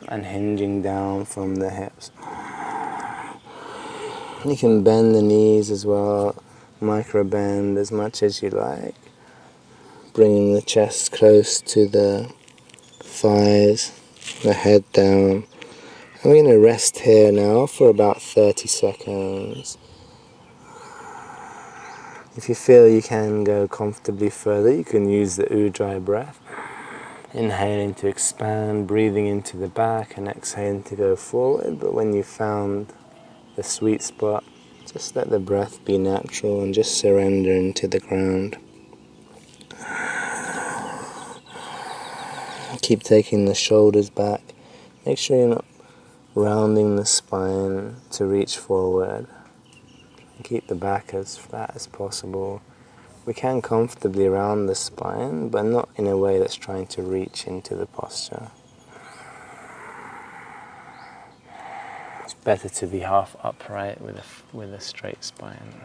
and hinging down from the hips. You can bend the knees as well, micro bend as much as you like, bringing the chest close to the thighs, the head down. I'm going to rest here now for about 30 seconds. If you feel you can go comfortably further, you can use the Ujjayi breath. Inhaling to expand, breathing into the back, and exhaling to go forward. But when you've found the sweet spot, just let the breath be natural and just surrender into the ground. Keep taking the shoulders back. Make sure you're not rounding the spine to reach forward. Keep the back as flat as possible. We can comfortably round the spine, but not in a way that's trying to reach into the posture. It's better to be half upright with a straight spine.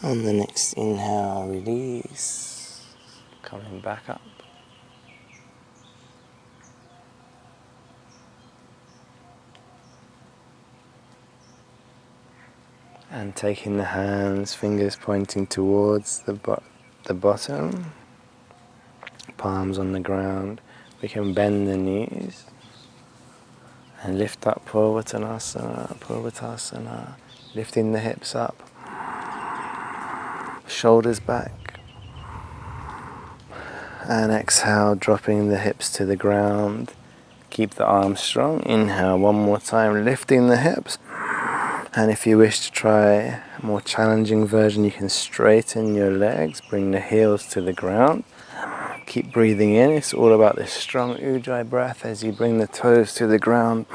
On the next inhale, release, coming back up. And taking the hands, fingers pointing towards the bottom, palms on the ground. We can bend the knees and lift up Purvatasana, lifting the hips up. Shoulders back, and exhale, dropping the hips to the ground. Keep the arms strong. Inhale one more time, lifting the hips. And if you wish to try a more challenging version, you can straighten your legs, bring the heels to the ground. Keep breathing in. It's all about this strong Ujjayi breath as you bring the toes to the ground.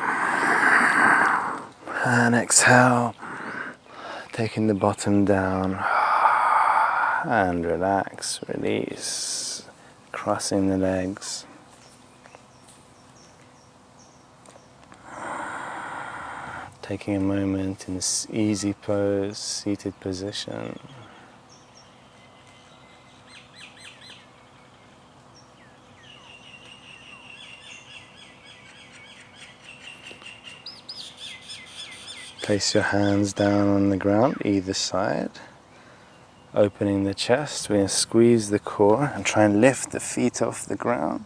And exhale, taking the bottom down. And relax, release, crossing the legs. Taking a moment in this easy pose, seated position. Place your hands down on the ground, either side. Opening the chest, we're going to squeeze the core and try and lift the feet off the ground.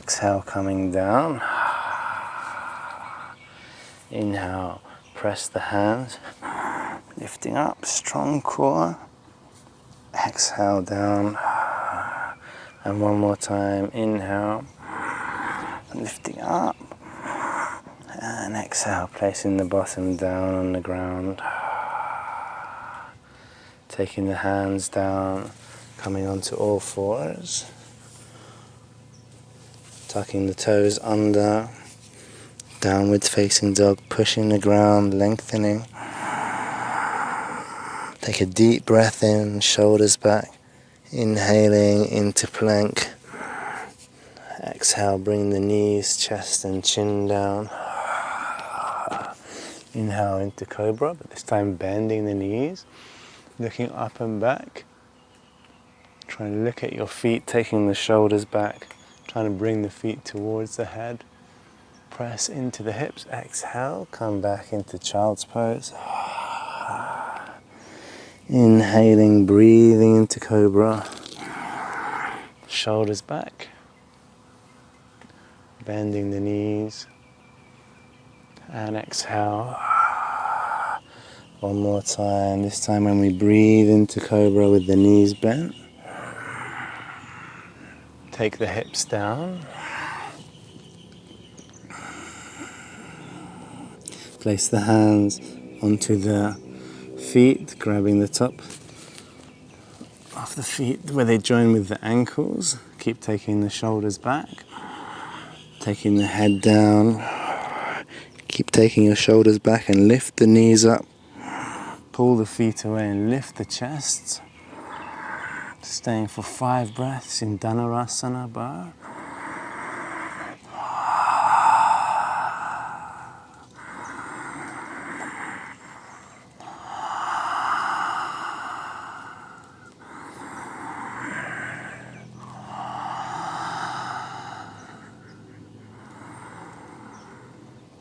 Exhale, coming down. Inhale, press the hands, lifting up, strong core. Exhale, down. And one more time, inhale, lifting up. And exhale, placing the bottom down on the ground. Taking the hands down, coming onto all fours. tucking the toes under, downward facing dog, pushing the ground, lengthening. Take a deep breath in, shoulders back, inhaling into plank. Exhale, bring the knees, chest and chin down. Inhale into cobra, but this time bending the knees, looking up and back. Try and look at your feet, taking the shoulders back, trying to bring the feet towards the head. Press into the hips, exhale, come back into child's pose. Inhaling, breathing into cobra. Shoulders back, bending the knees, and exhale. One more time, this time when we breathe into cobra with the knees bent. Take the hips down. Place the hands onto the feet, grabbing the top of the feet where they join with the ankles. Keep taking the shoulders back, taking the head down. Keep taking your shoulders back and lift the knees up. Pull the feet away and lift the chest. Staying for 5 breaths in Dhanurasana bar.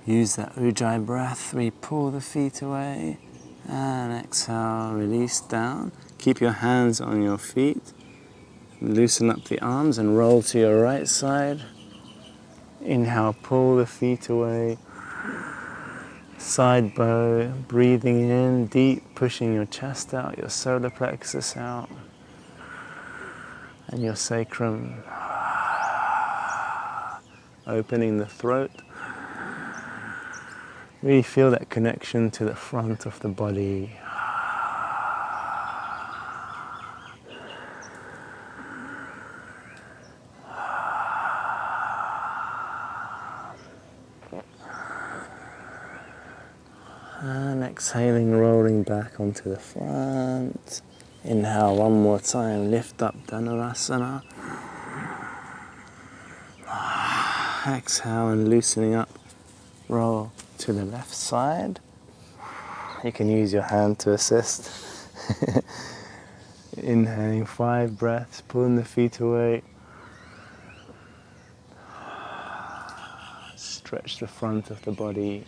Use that Ujjayi breath. We pull the feet away and exhale, release down. Keep your hands on your feet. Loosen up the arms and roll to your right side. Inhale, pull the feet away. Side bow, breathing in deep, pushing your chest out, your solar plexus out, and your sacrum. Opening the throat. Really feel that connection to the front of the body. And exhaling, rolling back onto the front. Inhale one more time, lift up Dhanurasana. Exhale and loosening up, roll to the left side. You can use your hand to assist. Inhaling 5 breaths, pulling the feet away. Stretch the front of the body.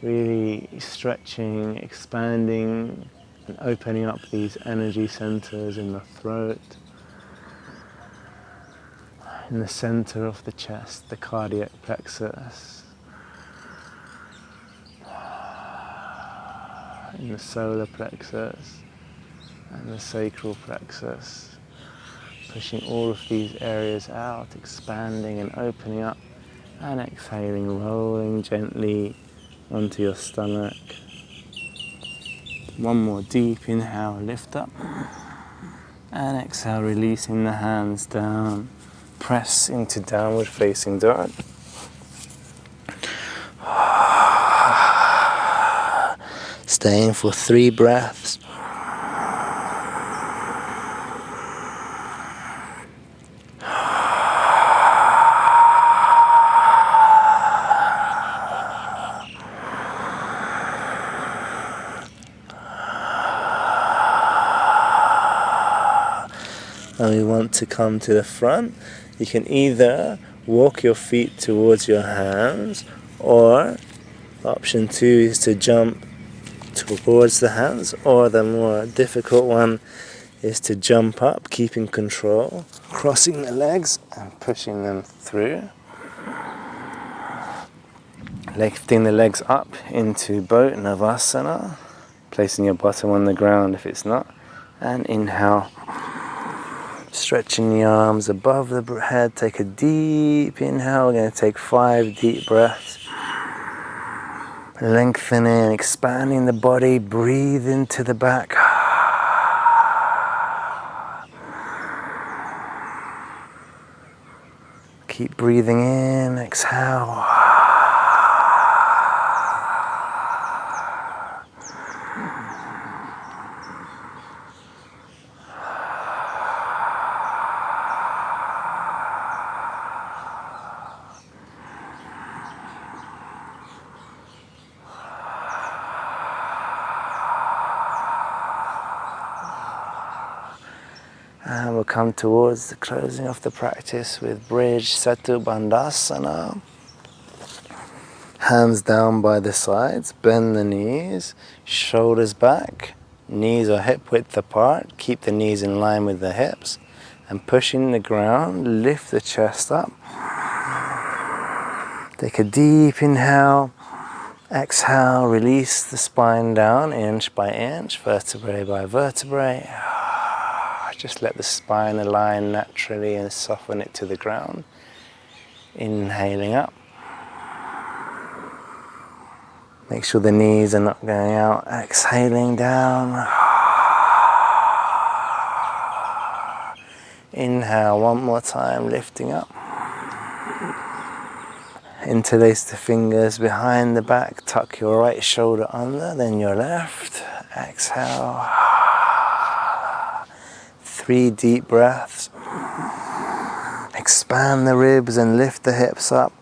Really stretching, expanding, and opening up these energy centers in the throat, in the center of the chest, the cardiac plexus, in the solar plexus, and the sacral plexus. Pushing all of these areas out, expanding and opening up, and exhaling, rolling gently onto your stomach. One more deep inhale, lift up, and exhale, releasing the hands down. Press into downward facing dog. Staying for 3 breaths. And we want to come to the front. You can either walk your feet towards your hands, or option 2 is to jump towards the hands, or the more difficult one is to jump up, keeping control, crossing the legs and pushing them through. Lifting the legs up into boat Navasana, placing your bottom on the ground if it's not, and inhale. Stretching the arms above the head, take a deep inhale. We're going to take 5 deep breaths. Lengthening, expanding the body, breathe into the back. Keep breathing in, exhale. And we'll come towards the closing of the practice with bridge Setu Bandhasana. Hands down by the sides, bend the knees, shoulders back, knees are hip width apart, keep the knees in line with the hips, and pushing the ground, lift the chest up. Take a deep inhale, exhale, release the spine down inch by inch, vertebrae by vertebrae. Just let the spine align naturally and soften it to the ground. Inhaling up. Make sure the knees are not going out. Exhaling down. Inhale one more time, lifting up. Interlace the fingers behind the back. Tuck your right shoulder under, then your left. Exhale. 3 deep breaths. Expand the ribs and lift the hips up.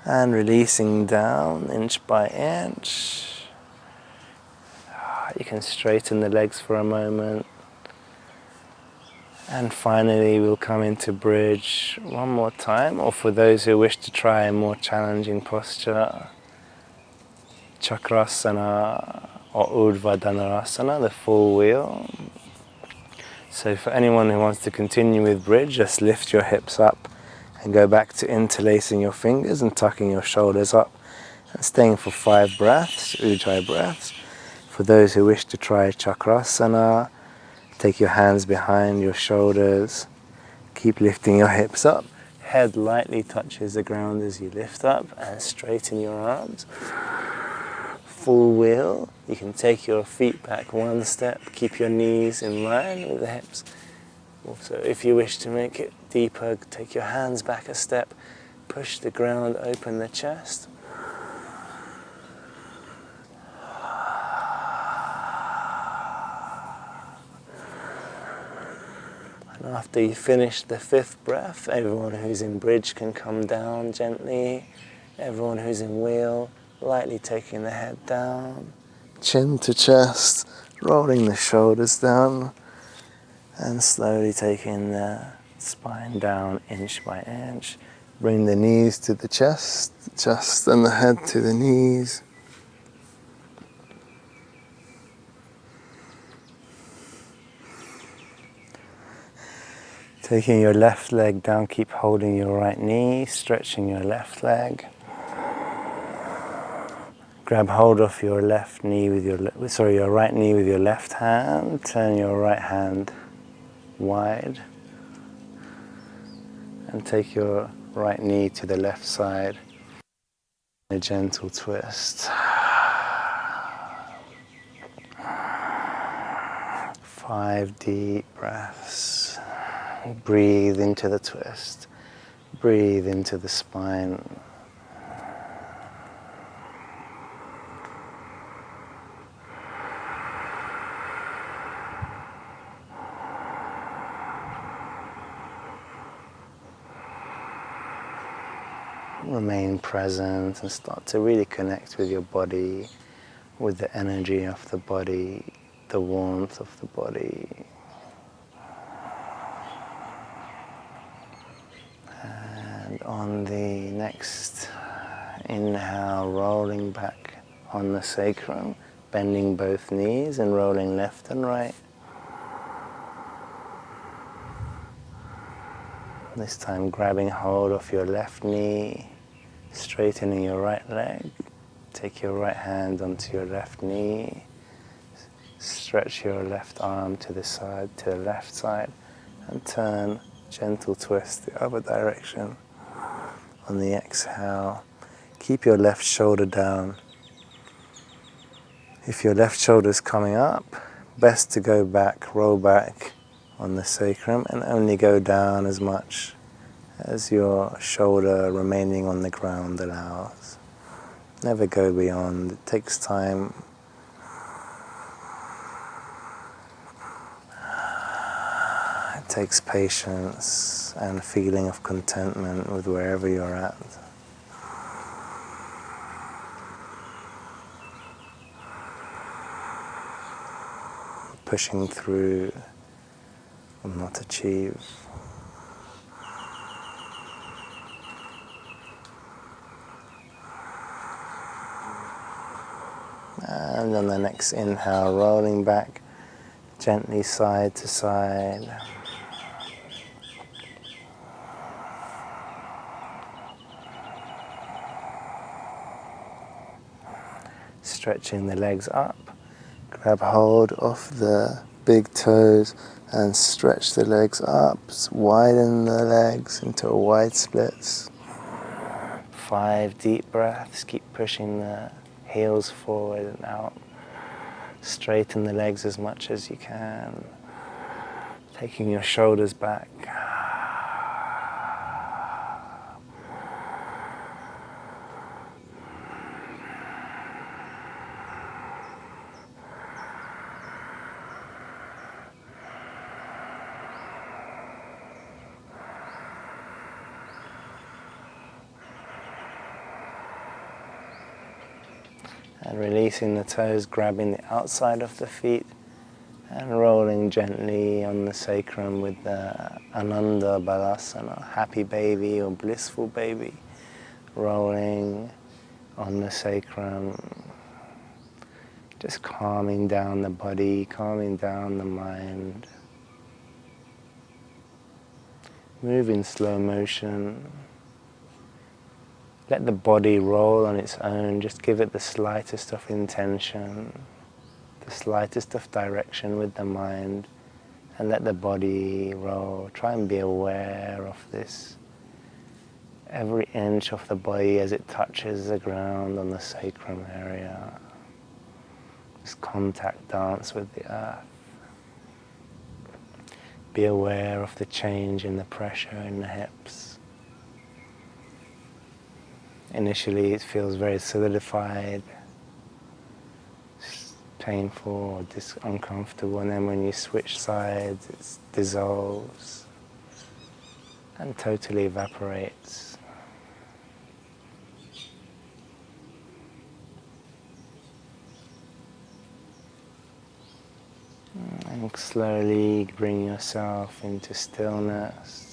And releasing down inch by inch. You can straighten the legs for a moment. And finally we'll come into bridge one more time, or for those who wish to try a more challenging posture, Chakrasana or Urdhva Dhanurasana, the full wheel. So for anyone who wants to continue with bridge, just lift your hips up and go back to interlacing your fingers and tucking your shoulders up and staying for 5 breaths, Ujjayi breaths. For those who wish to try Chakrasana, take your hands behind your shoulders, keep lifting your hips up, head lightly touches the ground as you lift up, and straighten your arms. Full wheel, you can take your feet back 1 step, keep your knees in line with the hips. Also, if you wish to make it deeper, take your hands back a step, push the ground, open the chest. And after you finish the 5th breath, everyone who's in bridge can come down gently. Everyone who's in wheel, lightly taking the head down. Chin to chest, rolling the shoulders down, and slowly taking the spine down inch by inch. Bring the knees to the chest and the head to the knees. Taking your left leg down, keep holding your right knee, stretching your left leg. Grab hold of your left knee with your right knee with your left hand. Turn your right hand wide. And take your right knee to the left side. A gentle twist. 5 deep breaths. Breathe into the twist. Breathe into the spine. Remain present and start to really connect with your body, with the energy of the body, the warmth of the body. And on the next inhale, rolling back on the sacrum, bending both knees and rolling left and right. This time grabbing hold of your left knee, straightening your right leg. Take your right hand onto your left knee. Stretch your left arm to the side, to the left side, and turn, gentle twist the other direction. On the exhale, keep your left shoulder down. If your left shoulder is coming up, best to go back, roll back on the sacrum and only go down as much as your shoulder remaining on the ground allows. Never go beyond. It takes time. It takes patience and a feeling of contentment with wherever you're at. Pushing through will not achieve. And on the next inhale, rolling back gently side to side. Stretching the legs up. Grab hold of the big toes and stretch the legs up. Widen the legs into wide splits. 5 deep breaths. Keep pushing the heels forward and out. Straighten the legs as much as you can. Taking your shoulders back. And releasing the toes, grabbing the outside of the feet and rolling gently on the sacrum with the Ananda Balasana, happy baby or blissful baby, rolling on the sacrum, just calming down the body, calming down the mind. Move in slow motion. Let the body roll on its own, just give it the slightest of intention, the slightest of direction with the mind, and let the body roll. Try and be aware of this. Every inch of the body as it touches the ground on the sacrum area. Just contact dance with the earth. Be aware of the change in the pressure in the hips. Initially it feels very solidified, painful or uncomfortable, and then when you switch sides it dissolves and totally evaporates. And slowly bring yourself into stillness.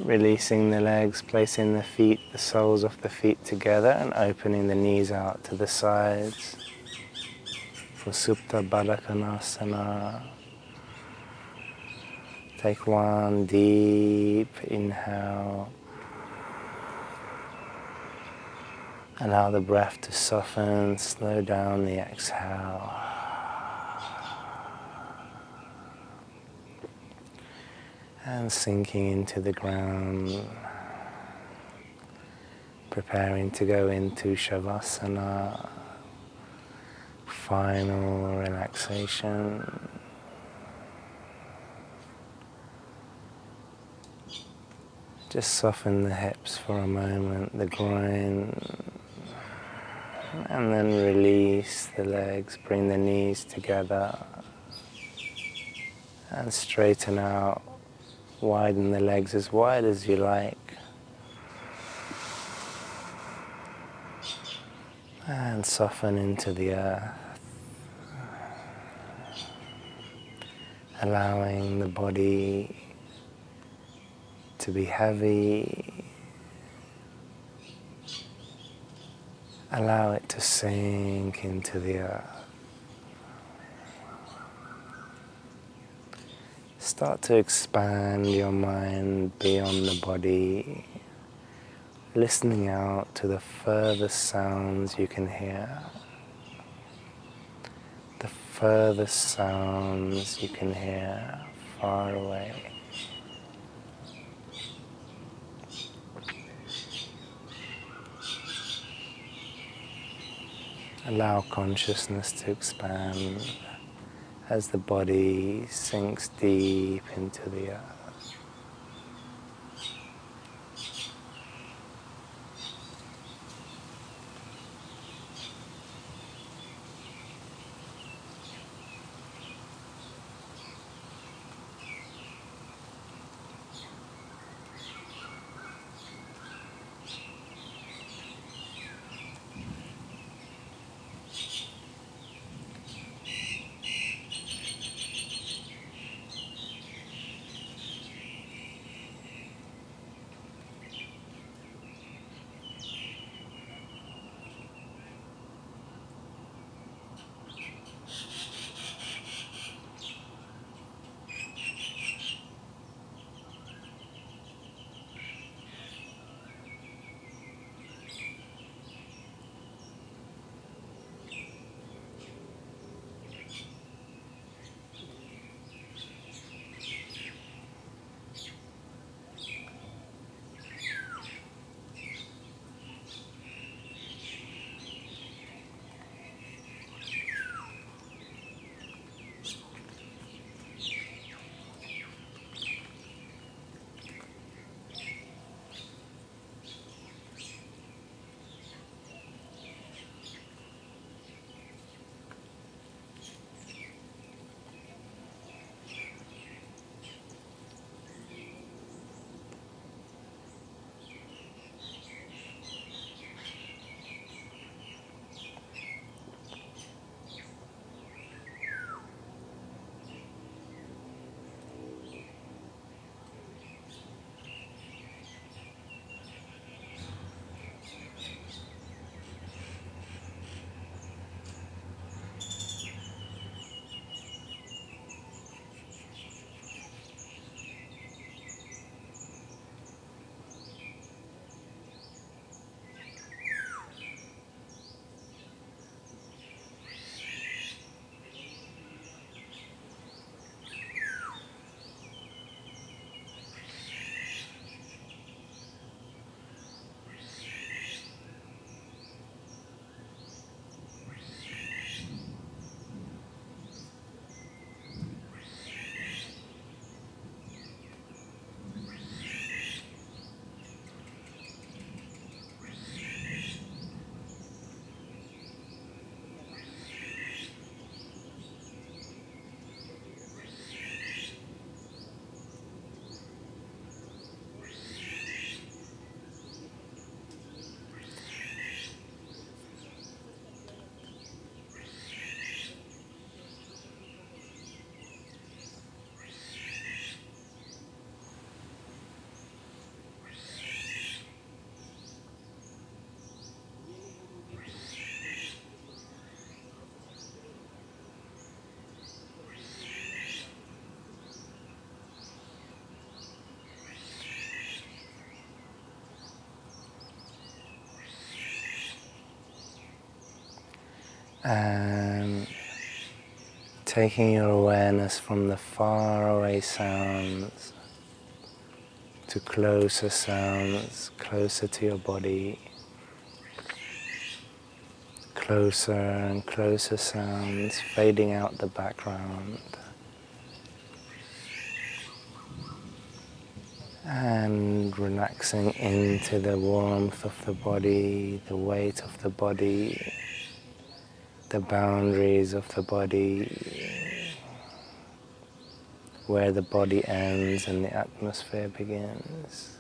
Releasing the legs, placing the feet, the soles of the feet together and opening the knees out to the sides for Supta Baddha Konasana. Take one deep inhale. Allow the breath to soften, slow down the exhale. And sinking into the ground, preparing to go into Shavasana, final relaxation. Just soften the hips for a moment, the groin, and then release the legs, bring the knees together and straighten out. Widen the legs as wide as you like. And soften into the earth. Allowing the body to be heavy. Allow it to sink into the earth. Start to expand your mind beyond the body, listening out to the furthest sounds you can hear, the furthest sounds you can hear far away. Allow consciousness to expand as the body sinks deep into the earth. And taking your awareness from the faraway sounds to closer sounds, closer to your body, closer and closer sounds fading out the background, and relaxing into the warmth of the body, the weight of the body, the boundaries of the body, where the body ends and the atmosphere begins,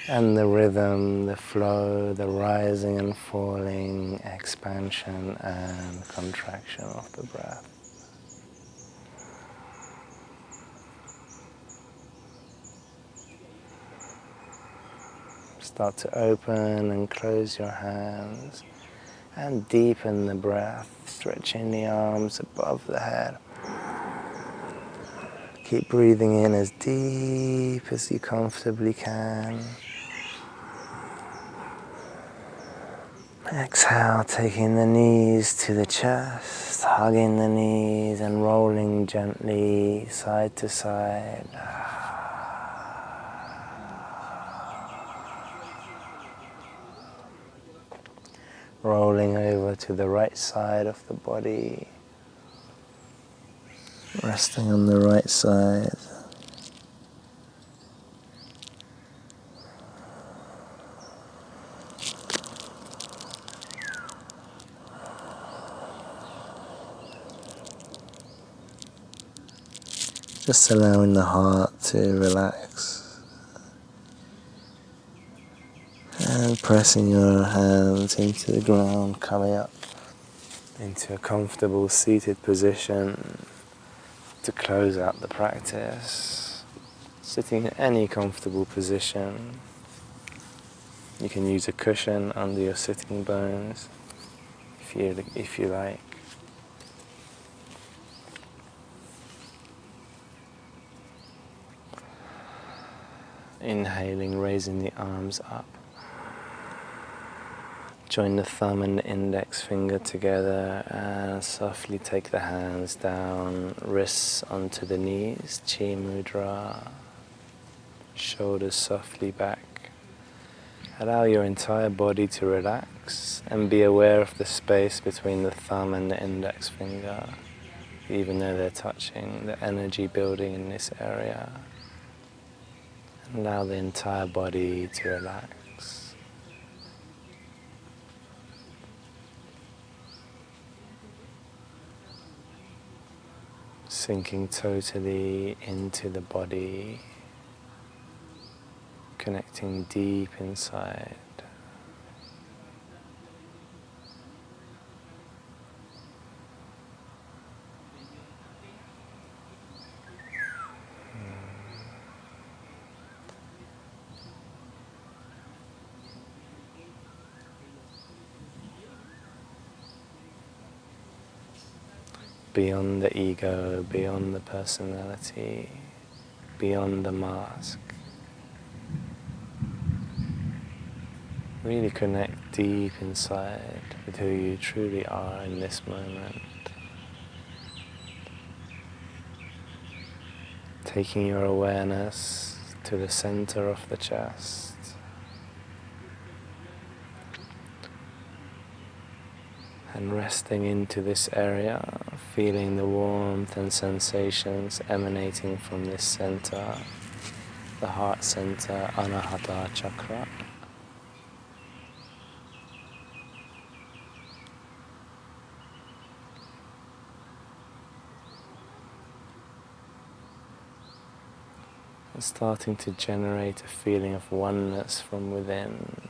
and the rhythm, the flow, the rising and falling, expansion and contraction of the breath. Start to open and close your hands and deepen the breath, stretching the arms above the head. Keep breathing in as deep as you comfortably can. Exhale, taking the knees to the chest, hugging the knees and rolling gently side to side. rolling over to the right side of the body, resting on the right side. Just allowing the heart to relax and pressing your hands into the ground, coming up into a comfortable seated position to close out the practice. Sitting in any comfortable position. You can use a cushion under your sitting bones if you like. Inhaling, raising the arms up. Join the thumb and the index finger together and softly take the hands down, wrists onto the knees, Chi Mudra, shoulders softly back. Allow your entire body to relax and be aware of the space between the thumb and the index finger, even though they're touching, the energy building in this area. Allow the entire body to relax. Sinking totally into the body, connecting deep inside. Beyond the ego, beyond the personality, beyond the mask. Really connect deep inside with who you truly are in this moment. Taking your awareness to the center of the chest. And resting into this area, feeling the warmth and sensations emanating from this center, the heart center, Anahata chakra. And starting to generate a feeling of oneness from within.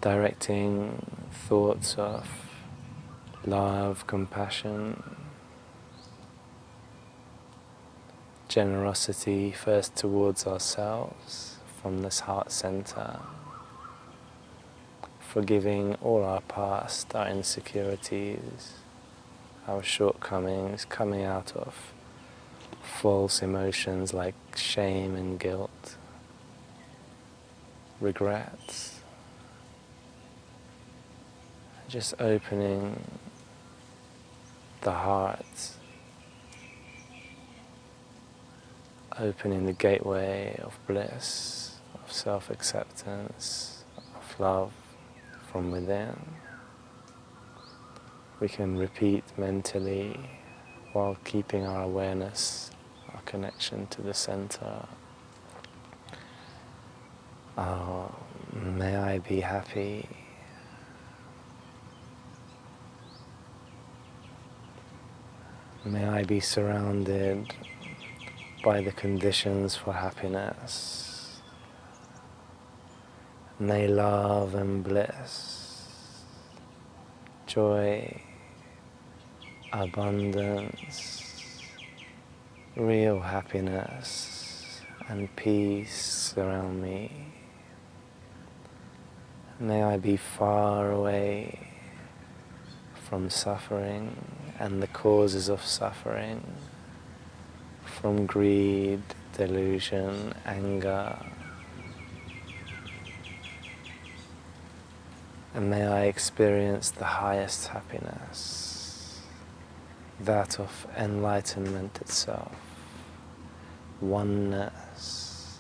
Directing thoughts of love, compassion, generosity first towards ourselves from this heart center, forgiving all our past, our insecurities, our shortcomings, coming out of false emotions like shame and guilt, regrets. Just opening the heart, opening the gateway of bliss, of self-acceptance, of love from within. We can repeat mentally while keeping our awareness, our connection to the center. Oh, may I be happy. May I be surrounded by the conditions for happiness. May love and bliss, joy, abundance, real happiness and peace surround me. May I be far away from suffering and the causes of suffering, from greed, delusion, anger. And may I experience the highest happiness. that of enlightenment itself, oneness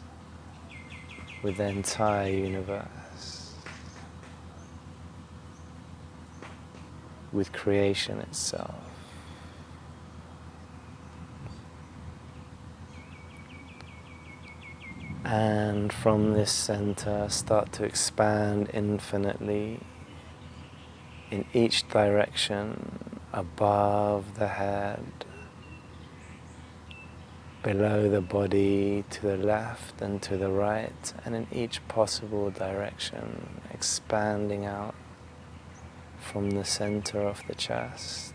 with the entire universe, with creation itself. And from this center, start to expand infinitely in each direction, above the head, below the body, to the left and to the right, and in each possible direction, expanding out from the center of the chest,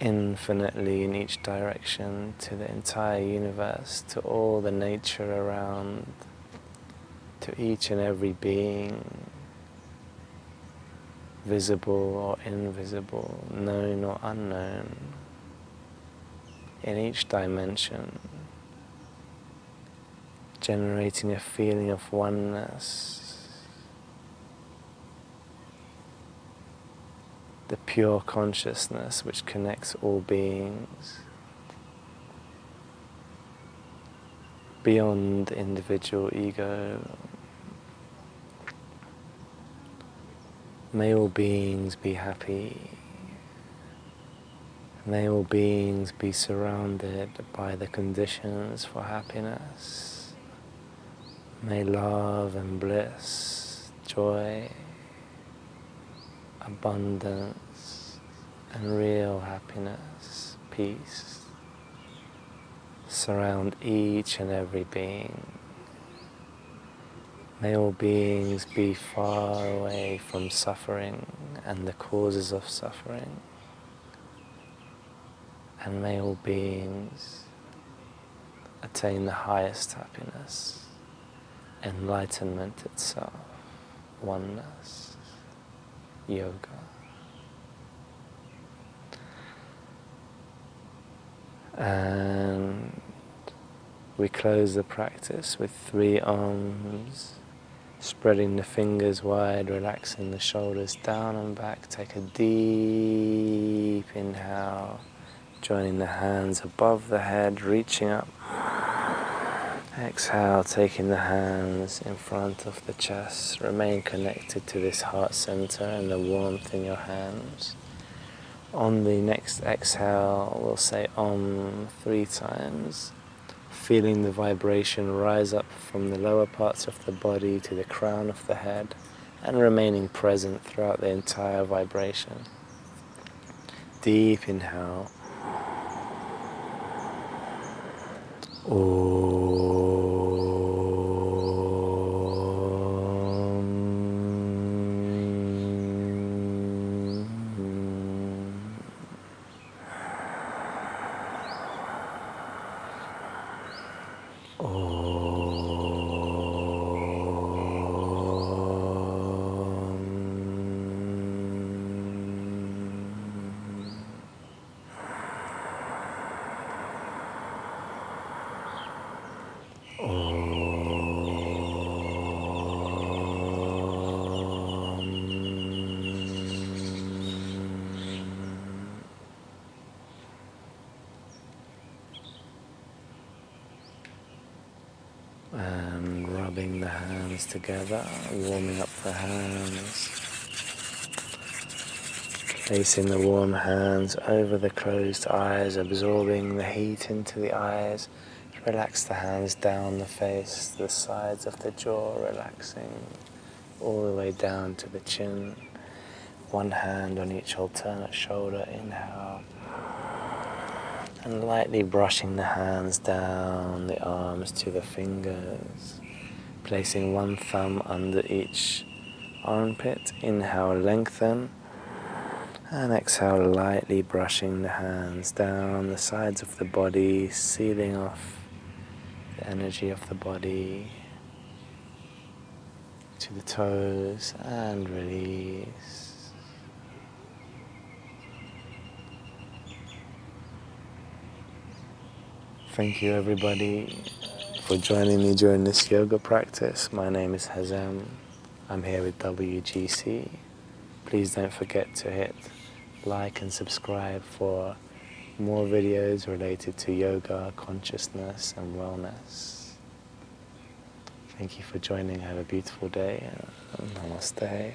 infinitely in each direction, to the entire universe, to all the nature around, to each and every being, visible or invisible, known or unknown, in each dimension, generating a feeling of oneness, the pure consciousness which connects all beings beyond individual ego. May all beings be happy. May all beings be surrounded by the conditions for happiness. May love and bliss, joy, abundance and real happiness, peace, surround each and every being. May all beings be far away from suffering and the causes of suffering. And may all beings attain the highest happiness, enlightenment itself, oneness, yoga. And we close the practice with 3 arms, spreading the fingers wide, relaxing the shoulders down and back. Take a deep inhale, joining the hands above the head, reaching up. Exhale, taking the hands in front of the chest. Remain connected to this heart center and the warmth in your hands. On the next exhale, we'll say Om 3 times, feeling the vibration rise up from the lower parts of the body to the crown of the head, and remaining present throughout the entire vibration. Deep inhale. And rubbing the hands together, warming up the hands, placing the warm hands over the closed eyes, absorbing the heat into the eyes. Relax the hands down the face, the sides of the jaw, relaxing all the way down to the chin. One hand on each alternate shoulder, inhale. And lightly brushing the hands down the arms to the fingers, placing one thumb under each armpit. Inhale, lengthen, and exhale, lightly brushing the hands down the sides of the body, sealing off the energy of the body to the toes, and release. Thank you everybody for joining me during this yoga practice. My name is Hazam. I'm here with WGC. please don't forget to hit like and subscribe for more videos related to yoga, consciousness and wellness. Thank you for joining. Have a beautiful day. Namaste.